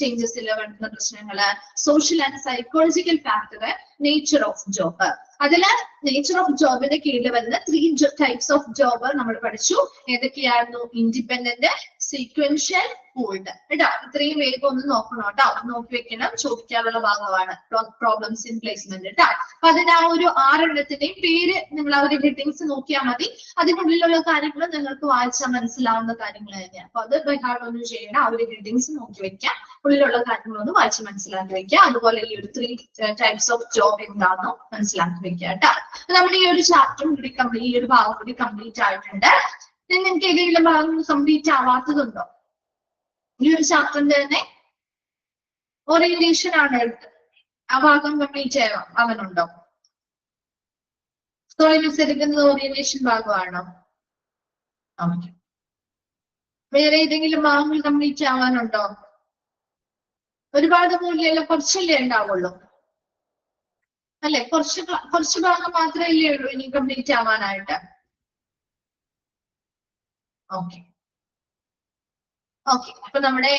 Speaker 1: ചേഞ്ചസിൽ വരുന്ന പ്രശ്നങ്ങള്, social and psychological factor, nature of job. അതില് നേച്ചർ ഓഫ് ജോബിന്റെ കീഴിൽ വരുന്ന 3 ടൈപ്സ് ഓഫ് ജോബ് നമ്മൾ പഠിച്ചു. ഏതൊക്കെയായിരുന്നു? Independent, sequential, pooled. കേട്ടോ, ഇത്രയും വേഗം ഒന്ന് നോക്കണം കേട്ടോ, നോക്കി വെക്കണം, ചോദിക്കാനുള്ള ഭാഗമാണ് പ്രോബ്ലംസ് ഇൻ പ്ലേസ്മെന്റ് കേട്ടോ. അപ്പൊ അതിന് ആ ഒരു 6 എണ്ണത്തിന്റെയും പേര് നിങ്ങൾ ആ ഒരു ഹെഡിങ്സ് നോക്കിയാൽ മതി. അതിനുള്ളിലുള്ള കാര്യങ്ങൾ നിങ്ങൾക്ക് വായിച്ചാൽ മനസ്സിലാവുന്ന കാര്യങ്ങൾ തന്നെയാണ്. അപ്പൊ അത് ബൈ ഹാർട്ട് ഒന്നും ചെയ്യണം, ആ ഒരു ഹെഡിങ്സ് നോക്കി വെക്കാം, ഉള്ളിലുള്ള കാര്യങ്ങളൊന്ന് വായിച്ച് മനസ്സിലാക്കി വെക്കുക. അതുപോലെ ഈ ഒരു 3 ടൈപ്സ് ഓഫ് ജോബ് എന്താണെന്നോ മനസ്സിലാക്കി വെക്കുക കേട്ടോ. നമ്മുടെ ഈ ഒരു ചാപ്റ്ററും കൂടി ഈ ഒരു ഭാഗം കൂടി കംപ്ലീറ്റ് ആയിട്ടുണ്ട്. നിങ്ങൾക്ക് ഏതെങ്കിലും ഭാഗം കംപ്ലീറ്റ് ആവാത്തതുണ്ടോ? ഈ ഒരു ചാപ്റ്ററിന്റെ തന്നെ ഓറിയന്റേഷൻ ആണ് എടുത്തത്, ആ ഭാഗം കംപ്ലീറ്റ് അവനുണ്ടോ? സോളിഡ്സ് എടുക്കുന്നത് ഓറിയന്റേഷൻ ഭാഗമാണോ? ഓക്കെ. വേറെ ഏതെങ്കിലും ഭാഗങ്ങൾ കംപ്ലീറ്റ് ആവാനുണ്ടോ? ഒരുപാട് മൂല്യമില്ല, കുറച്ചല്ലേ ഉണ്ടാവുള്ളൂ അല്ലെ? കുറച്ച് ഭാഗം മാത്രമല്ലേ ഉള്ളൂ ഇനി കംപ്ലീറ്റ് ആവാനായിട്ട്. Okay okay. അപ്പൊ നമ്മുടെ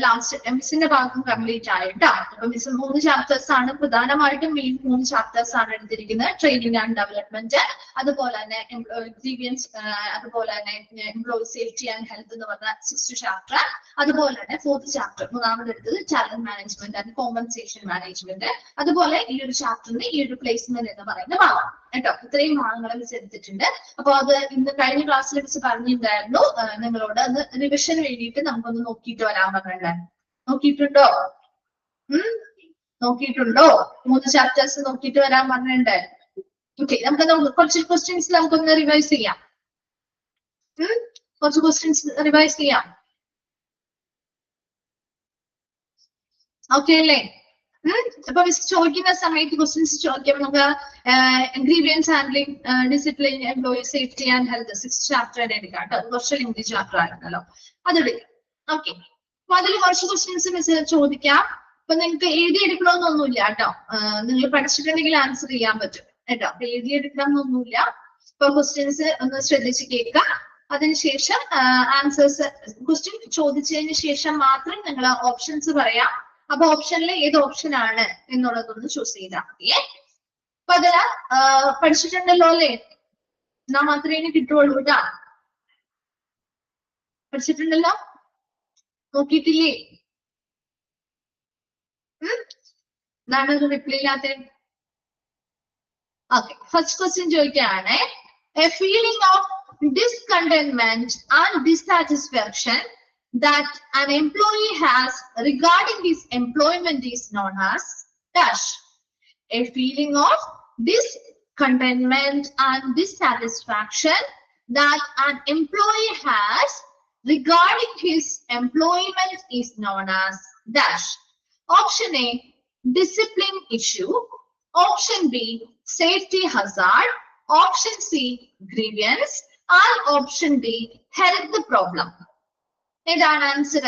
Speaker 1: ലാസ്റ്റ് മിസ്സിന്റെ ഭാഗം കംപ്ലീറ്റ് ആയിട്ടോ. അപ്പൊ മിസ് 3 ചാപ്റ്റേഴ്സ് ആണ് പ്രധാനമായിട്ടും, മെയിൻ 3 ചാപ്റ്റേഴ്സ് ആണ് എടുത്തിരിക്കുന്നത്. ട്രെയിനിങ് ആൻഡ് ഡെവലപ്മെന്റ്, അതുപോലെ തന്നെ ഗ്രീവിയൻസ്, അതുപോലെ തന്നെ എംപ്ലോയി സേഫ്റ്റി ആൻഡ് ഹെൽത്ത് എന്ന് പറഞ്ഞ 6th ചാപ്റ്റർ, അതുപോലെ തന്നെ 4th ചാപ്റ്റർ മൂന്നാമത് എടുത്തത് talent management and compensation management, അതുപോലെ ഈ ഒരു ചാപ്റ്ററിന് ഈ ഒരു പ്ലേസ്മെന്റ് എന്ന് പറയുന്ന ഭാഗം കേട്ടോ. ഇത്രയും ഭാഗങ്ങൾ മിസ് എടുത്തിട്ടുണ്ട്. അപ്പൊ അത് ഇന്ന് കഴിഞ്ഞ ക്ലാസ്സിൽ മിസ് പറഞ്ഞിട്ടുണ്ടായിരുന്നു നിങ്ങളോട് അത് റിവിഷന് വേണ്ടിയിട്ട് നമുക്കൊന്ന് നോക്കിയിട്ട് വരാൻ പറഞ്ഞിട്ടുണ്ടായിരുന്നു. നോക്കിയിട്ടുണ്ടോ? നോക്കിയിട്ടുണ്ടോ? 3 ചാപ്റ്റേഴ്സ് നോക്കിയിട്ട് വരാൻ പറഞ്ഞിട്ടുണ്ട്. ഓക്കെ, നമുക്ക് കുറച്ച് ക്വസ്റ്റ്യൻസ് നമുക്കൊന്ന് റിവൈസ് ചെയ്യാം. കുറച്ച് ക്വസ്റ്റ്യൻസ് റിവൈസ് ചെയ്യാം. ഓക്കെ അല്ലേ? അപ്പൊ മിസ് ചോദിക്കുന്ന സമയത്ത് ക്വസ്റ്റ്യൻസ് ചോദിക്കുമ്പോൾ നമുക്ക് grievance handling, discipline, employee safety and health 6th chapter എടുക്കാം കേട്ടോ. അത് കുറച്ച് ലെങ്തി ചാപ്റ്റർ ആയിരുന്നല്ലോ, അതെടുക്കാം. ഓക്കെ, അപ്പൊ അതിൽ കുറച്ച് ക്വസ്റ്റ്യൻസ് മിസ് ചോദിക്കാം. അപ്പൊ നിങ്ങൾക്ക് എഴുതിയെടുക്കണമെന്നൊന്നുമില്ല കേട്ടോ, നിങ്ങൾ പഠിച്ചിട്ടുണ്ടെങ്കിൽ ആൻസർ ചെയ്യാൻ പറ്റും കേട്ടോ. അപ്പൊ എഴുതിയെടുക്കണം എന്നൊന്നുമില്ല. ഇപ്പൊ ക്വസ്റ്റ്യൻസ് ഒന്ന് ശ്രദ്ധിച്ച് കേൾക്കുക. അതിനുശേഷം ആൻസേഴ്സ്, ക്വസ്റ്റ്യൻ ചോദിച്ചതിന് ശേഷം മാത്രം നിങ്ങൾ ഓപ്ഷൻസ് പറയാം. അപ്പൊ ഓപ്ഷനിൽ ഏത് ഓപ്ഷൻ ആണ് എന്നുള്ളതൊന്ന് ചൂസ് ചെയ്താൽ മതിയേ. അപ്പൊ അത് പഠിച്ചിട്ടുണ്ടല്ലോ അല്ലേ? എന്നാ മാത്രമേ ഇനി കിട്ടുള്ളൂ കേട്ടാ. പഠിച്ചിട്ടുണ്ടല്ലോ, നോക്കിയിട്ടില്ലേ? എന്താണ് ഒരു റിപ്ലൈ ഇല്ലാത്ത? ഓക്കെ, ഫസ്റ്റ് ക്വസ്റ്റ്യൻ ചോദിക്കുകയാണ്, A feeling of discontentment and dissatisfaction that an employee has regarding his employment is known as dash. A feeling of discontentment and dissatisfaction that an employee has regarding his employment is known as dash. Option A, discipline issue. Option B, safety hazard. Option C, grievance. And option D, health problem. ഏതാണ് answer?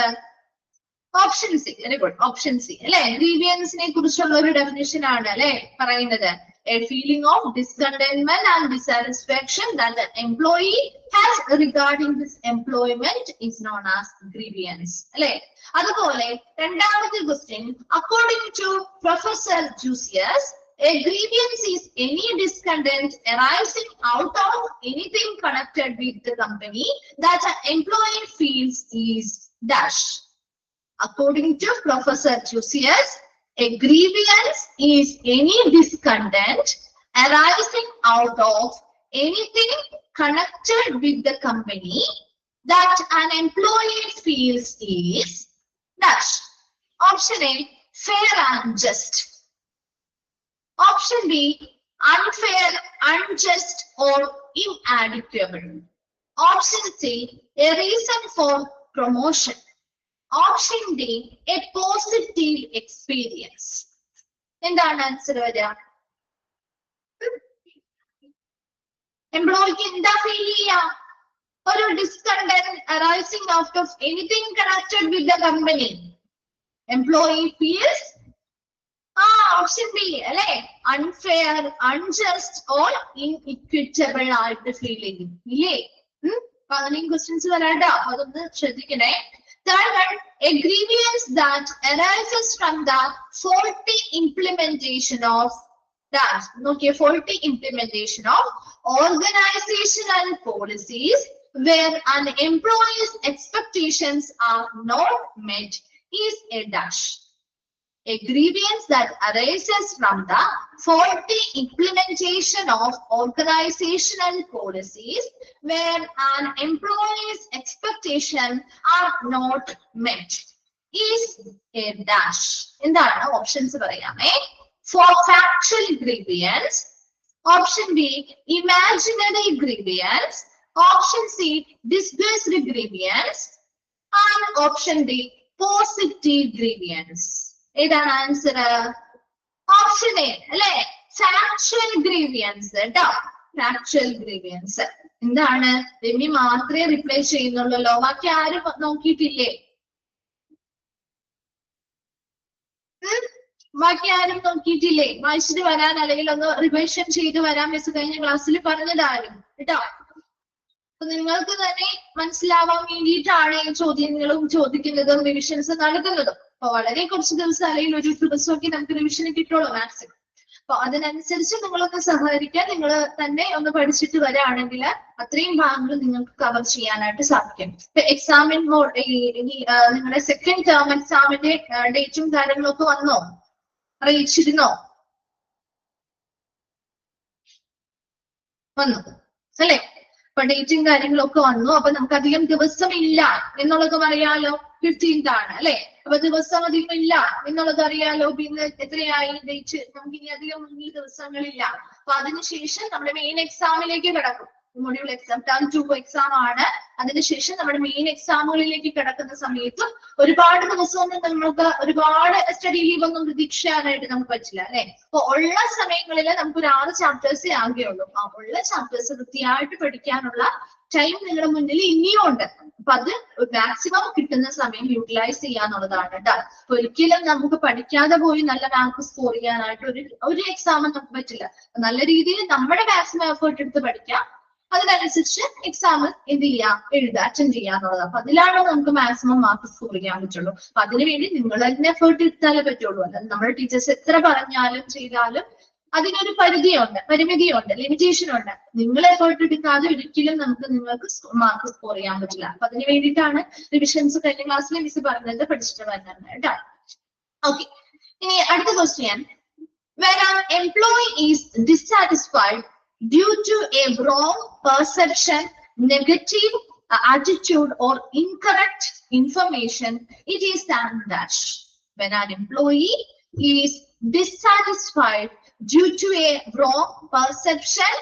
Speaker 1: Option C. Very good, option C അല്ലെ? ഗ്രീവിയൻസിനെ കുറിച്ചുള്ള ഒരു definition ആണ് അല്ലെ പറയുന്നത്. A feeling of discontentment and dissatisfaction that the employee has regarding his employment is known as grievance. അല്ലെ? അതുപോലെ രണ്ടാമത്തെ question, according to Professor Jusius, a grievance is any discontent arising out of anything connected with the company that an employee feels is dash. According to Professor Jusius, a grievance is any discontent arising out of anything connected with the company that an employee feels is dash. Option A, fair and just. Option B, unfair, unjust or inadequate. Option C, a reason for promotion. Option D, a positive experience. എന്താണ് answer വരിക? എംപ്ലോയിക്ക് എന്താ feel ചെയ്യാ? ഒരു discontent arising out of anything connected with the company. Employee feels option B അല്ലെ, unfair, unjust or ഇൻഇക്വിറ്റബിൾ ആയിട്ട് feel ചെയ്യും ഇല്ലേ? അപ്പൊ അങ്ങനെയും ക്വസ്റ്റ്യൻസ് വരാട്ടോ, അതൊന്ന് ശ്രദ്ധിക്കണേ. Third one, a grievance that arises from the faulty implementation of Okay, faulty implementation of organizational policies where an employee's expectations are not met is a dash. A grievance that arises from the faulty implementation of organizational policies where an employee's expectations are not met is a dash. എന്താണ് options പറയാമേ? For factual grievance, option B, imaginary grievance, option C, disguised grievance, and option D, positive grievance. ഏതാണ് answer? Option A അല്ലെ, factual grievance കേട്ടോ. Factual grievance എന്താണ്? രമ്യ മാത്രമേ reply ചെയ്യുന്നുള്ളല്ലോ, ബാക്കി ആരും നോക്കിയിട്ടില്ലേ? ബാക്കി ആരും നോക്കിയിട്ടില്ലേ? വായിച്ചിട്ട് വരാൻ അല്ലെങ്കിൽ ഒന്ന് റിവിഷൻ ചെയ്ത് വരാൻ മിസ് കഴിഞ്ഞ ക്ലാസ്സിൽ പറഞ്ഞതാരും കേട്ടോ. അപ്പൊ നിങ്ങൾക്ക് തന്നെ മനസ്സിലാവാൻ വേണ്ടിയിട്ടാണ് ഈ ചോദ്യങ്ങളും ചോദിക്കുന്നതും റിവിഷൻസ് നടത്തുന്നതും. അപ്പൊ വളരെ കുറച്ച് ദിവസം അല്ലെങ്കിൽ ഒരു ദിവസമൊക്കെ നമുക്ക് റിവിഷന് കിട്ടുള്ളൂ മാത്സിന്. അപ്പൊ അതിനനുസരിച്ച് നിങ്ങളൊന്ന് സഹകരിക്കാൻ, നിങ്ങൾ തന്നെ ഒന്ന് പഠിച്ചിട്ട് വരാണെങ്കിൽ അത്രയും ഭാഗങ്ങൾ നിങ്ങൾക്ക് കവർ ചെയ്യാനായിട്ട് സാധിക്കും. ഇപ്പൊ എക്സാമിൻ നിങ്ങളുടെ സെക്കൻഡ് ടേം എക്സാമിന്റെ ഡേറ്റും കാര്യങ്ങളൊക്കെ വന്നോ? അറിയിച്ചിരുന്നോ? വന്നു അല്ലെ? അപ്പൊ ഡേറ്റും കാര്യങ്ങളൊക്കെ വന്നു. അപ്പൊ നമുക്ക് അധികം ദിവസം ഇല്ല എന്നുള്ളത് അറിയാലോ. 15th ആണ് അല്ലെ? അപ്പൊ ദിവസം അധികം ഇല്ല എന്നുള്ളത് അറിയാലോ. പിന്നെ എത്രയായി ഡേറ്റ്? നമുക്ക് ഇനി അധികം ഈ ദിവസങ്ങളില്ല. അപ്പൊ അതിനുശേഷം നമ്മുടെ മെയിൻ എക്സാമിലേക്ക് കിടക്കും. മൊഡ്യൂൾ എക്സാം, ടേം 2 എക്സാം ആണ്. അതിനുശേഷം നമ്മുടെ മെയിൻ എക്സാമുകളിലേക്ക് കിടക്കുന്ന സമയത്തും ഒരുപാട് ദിവസമൊന്നും നമുക്ക് ഒരുപാട് സ്റ്റഡി ലീവ് ഒന്നും പ്രതീക്ഷിക്കാനായിട്ട് നമുക്ക് പറ്റില്ല അല്ലെ? അപ്പൊ ഉള്ള സമയങ്ങളിൽ നമുക്ക് ഒരു 6 ചാപ്റ്റേഴ്സേ ആകെയുള്ളൂ. ആ ഉള്ള ചാപ്റ്റേഴ്സ് വൃത്തിയായിട്ട് പഠിക്കാനുള്ള ടൈം നിങ്ങളുടെ മുന്നിൽ ഇനിയും ഉണ്ട്. അപ്പൊ അത് മാക്സിമം കിട്ടുന്ന സമയം യൂട്ടിലൈസ് ചെയ്യാന്നുള്ളതാണ് കേട്ടോ. ഒരിക്കലും നമുക്ക് പഠിക്കാതെ പോയി നല്ല മാർക്ക് സ്കോർ ചെയ്യാനായിട്ട് ഒരു എക്സാമും നമുക്ക് പറ്റില്ല. നല്ല രീതിയിൽ നമ്മുടെ മാക്സിമം എഫേർട്ട് എടുത്ത് പഠിക്കാം. അതിനനുസരിച്ച് എക്സാം എന്ത് ചെയ്യാം, എഴുതാം, അറ്റൻഡ് ചെയ്യാന്നുള്ളത്. അപ്പൊ അതിലാണോ നമുക്ക് മാക്സിമം മാർക്ക് സ്കോർ ചെയ്യാൻ പറ്റുള്ളൂ. അപ്പൊ അതിനുവേണ്ടി നിങ്ങൾ തന്നെ എഫേർട്ട് എടുത്താലേ പറ്റുള്ളൂ. അല്ലാതെ നമ്മുടെ ടീച്ചേഴ്സ് എത്ര പറഞ്ഞാലും ചെയ്താലും അതിനൊരു പരിമിതിയുണ്ട്, ലിമിറ്റേഷൻ ഉണ്ട്. നിങ്ങൾ എഫേർട്ട് എടുക്കാതെ ഒരിക്കലും നിങ്ങൾക്ക് മാർക്ക് സ്കോർ ചെയ്യാൻ പറ്റില്ല. അപ്പൊ അതിന് വേണ്ടിയിട്ടാണ് റിവിഷൻസ് കഴിഞ്ഞ ക്ലാസ്സിൽ മിസ് പറഞ്ഞത് പഠിച്ചിട്ട് വരുന്നത് കേട്ടോ. ഓക്കെ, ഇനി അടുത്ത question. When an employee is dissatisfied due to a wrong perception, negative attitude or incorrect information, it is an dash. When an employee is dissatisfied due to a wrong perception,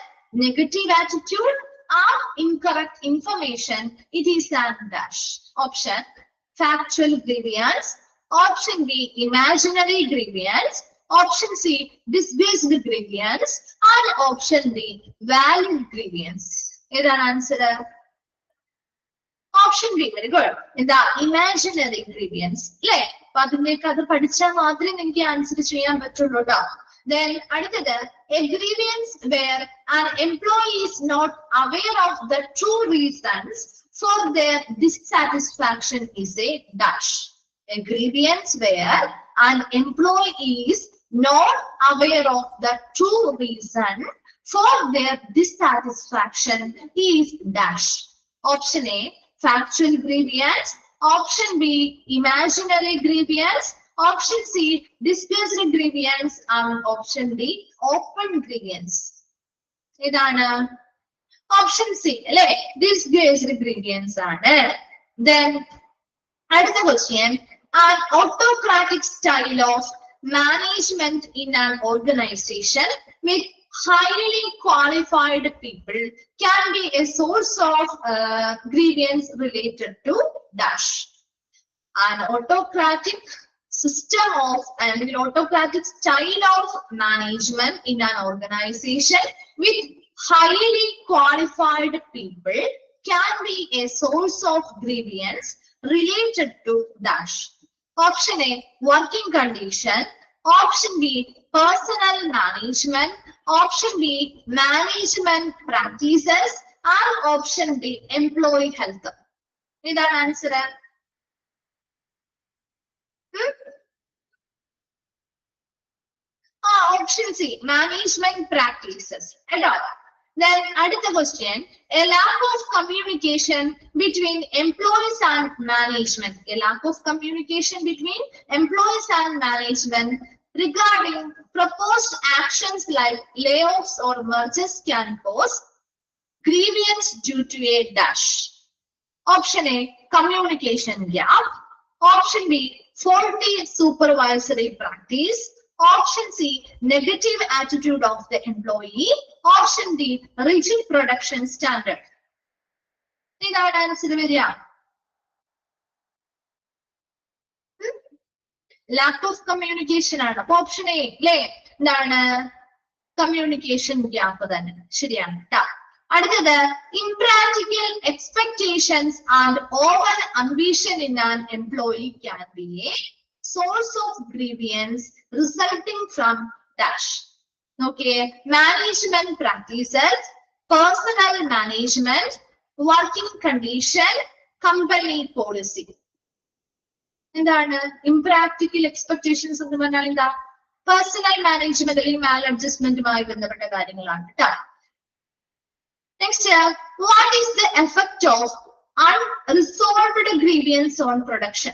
Speaker 1: negative attitude or incorrect information, it is an dash. Option factual grievance, option B imaginary grievance, option C disguised grievance, and option D valid grievance. ഏതാണ് answer? Option B. Very good. എന്താ? Imaginary grievance അല്ലെ? അപ്പൊ അതിലേക്ക് അത് പഠിച്ചാൽ മാത്രമേ നിങ്ങൾക്ക് answer ചെയ്യാൻ പറ്റുള്ളൂ കേട്ടോ. Then അടുത്തത്, a grievance where an employee is not aware of the true reasons for their dissatisfaction is a dash. A grievance where an employee is not aware of the true reason for their dissatisfaction is dash. Option A factual grievance, option B imaginary grievance, option C disguised grievance, and option D open grievance. ഇതാണ് option C അല്ലെ? disguised grievance ആണ്. Then അടുത്ത question. An autocratic style of management in an organization with highly qualified people can be a source of grievance related to dash. An autocratic system of and an autocratic style of management in an organization with highly qualified people can be a source of grievance related to dash. Option A working condition, option B personnel management, option B management practices, and option D employee health. ഇതാണ് answer. Option C, management practices. Then അടുത്ത question, a lack of communication between employees and management. A lack of communication between employees and management regarding proposed actions like layoffs or mergers can cause grievance due to a dash. Option A, communication gap. Option B, faulty supervisory practice. Option C, negative attitude of the employee. Option D, rigid production standard. ഇതാണ് answer വരിക. Lack of communication ആണ്. അപ്പൊ option A അല്ലേ എന്താണ്? Communication gap തന്നെ ശരിയാണ് കേട്ടോ. അടുത്തത്, impractical expectations and over ambition in an employee can be a source of grievance resulting from dash. Okay, management practices, personal management, working condition, company policy. എന്താണ് impractical expectations എന്ന് പറഞ്ഞാൽ എന്താ? പേഴ്സണൽ മാനേജ്മെന്റ് അല്ലെങ്കിൽ മാൽ അഡ്ജസ്റ്റ്മെന്റുമായി ബന്ധപ്പെട്ട കാര്യങ്ങളാണ് കേട്ടോ. Next, what is the effect of unresolved grievance on production?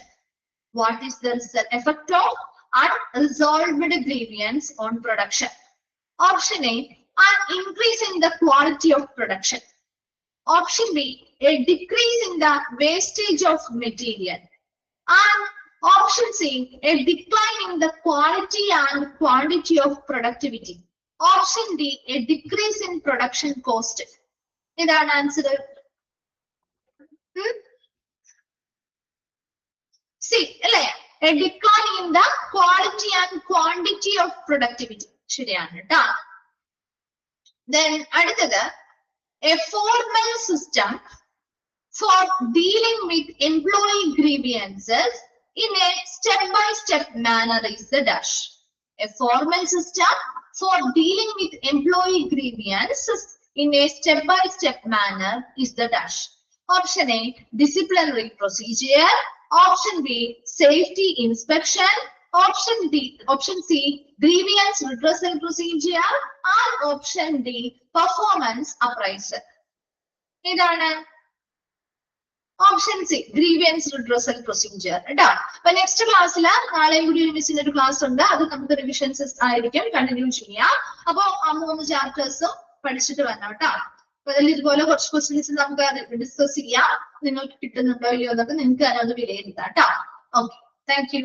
Speaker 1: What is the effect of unresolved grievance on production? Option A, an increase in the quality of production. Option B, a decrease in the wastage of material. And option C, a decline in the quality and quantity of productivity. Option D, a decrease in production cost. ഇതാണ് answer. C അല്ലേ? A decline in the quality and quantity of productivity. ശരിയാണ് കേട്ടോ. Then അടുത്തത്, A formal system for dealing with employee grievances in a step-by-step manner is the dash. A formal system for dealing with employee grievances in a step-by-step manner is the dash. Option A, disciplinary procedure. Option B, safety inspection. Option C, grievance redressal procedure. And option D, performance appraisal. ഇതാണ് option C, grievance redressal procedure കേട്ടോ. അപ്പൊ next ക്ലാസ്സിൽ നാളെയും കൂടി ഒരു മിസ്സിന്റെ ഒരു class ഉണ്ട്. അത് നമുക്ക് റിവിഷൻസ് ആയിരിക്കും, കണ്ടിന്യൂ ചെയ്യാം. അപ്പൊ ആ 3 ചാപ്റ്റേഴ്സും പഠിച്ചിട്ട് വരണം കേട്ടോ. അപ്പൊ അതിൽ ഇതുപോലെ കുറച്ച് ക്വസ്റ്റ്യൻസ് നമുക്ക് ഡിസ്കസ് ചെയ്യാം. നിങ്ങൾക്ക് കിട്ടുന്നുണ്ടോ ഇല്ലയോ എന്നൊക്കെ നിങ്ങൾക്ക് തന്നെ ഒന്ന് വിലയിരുത്താം കേട്ടോ. Okay, thank you.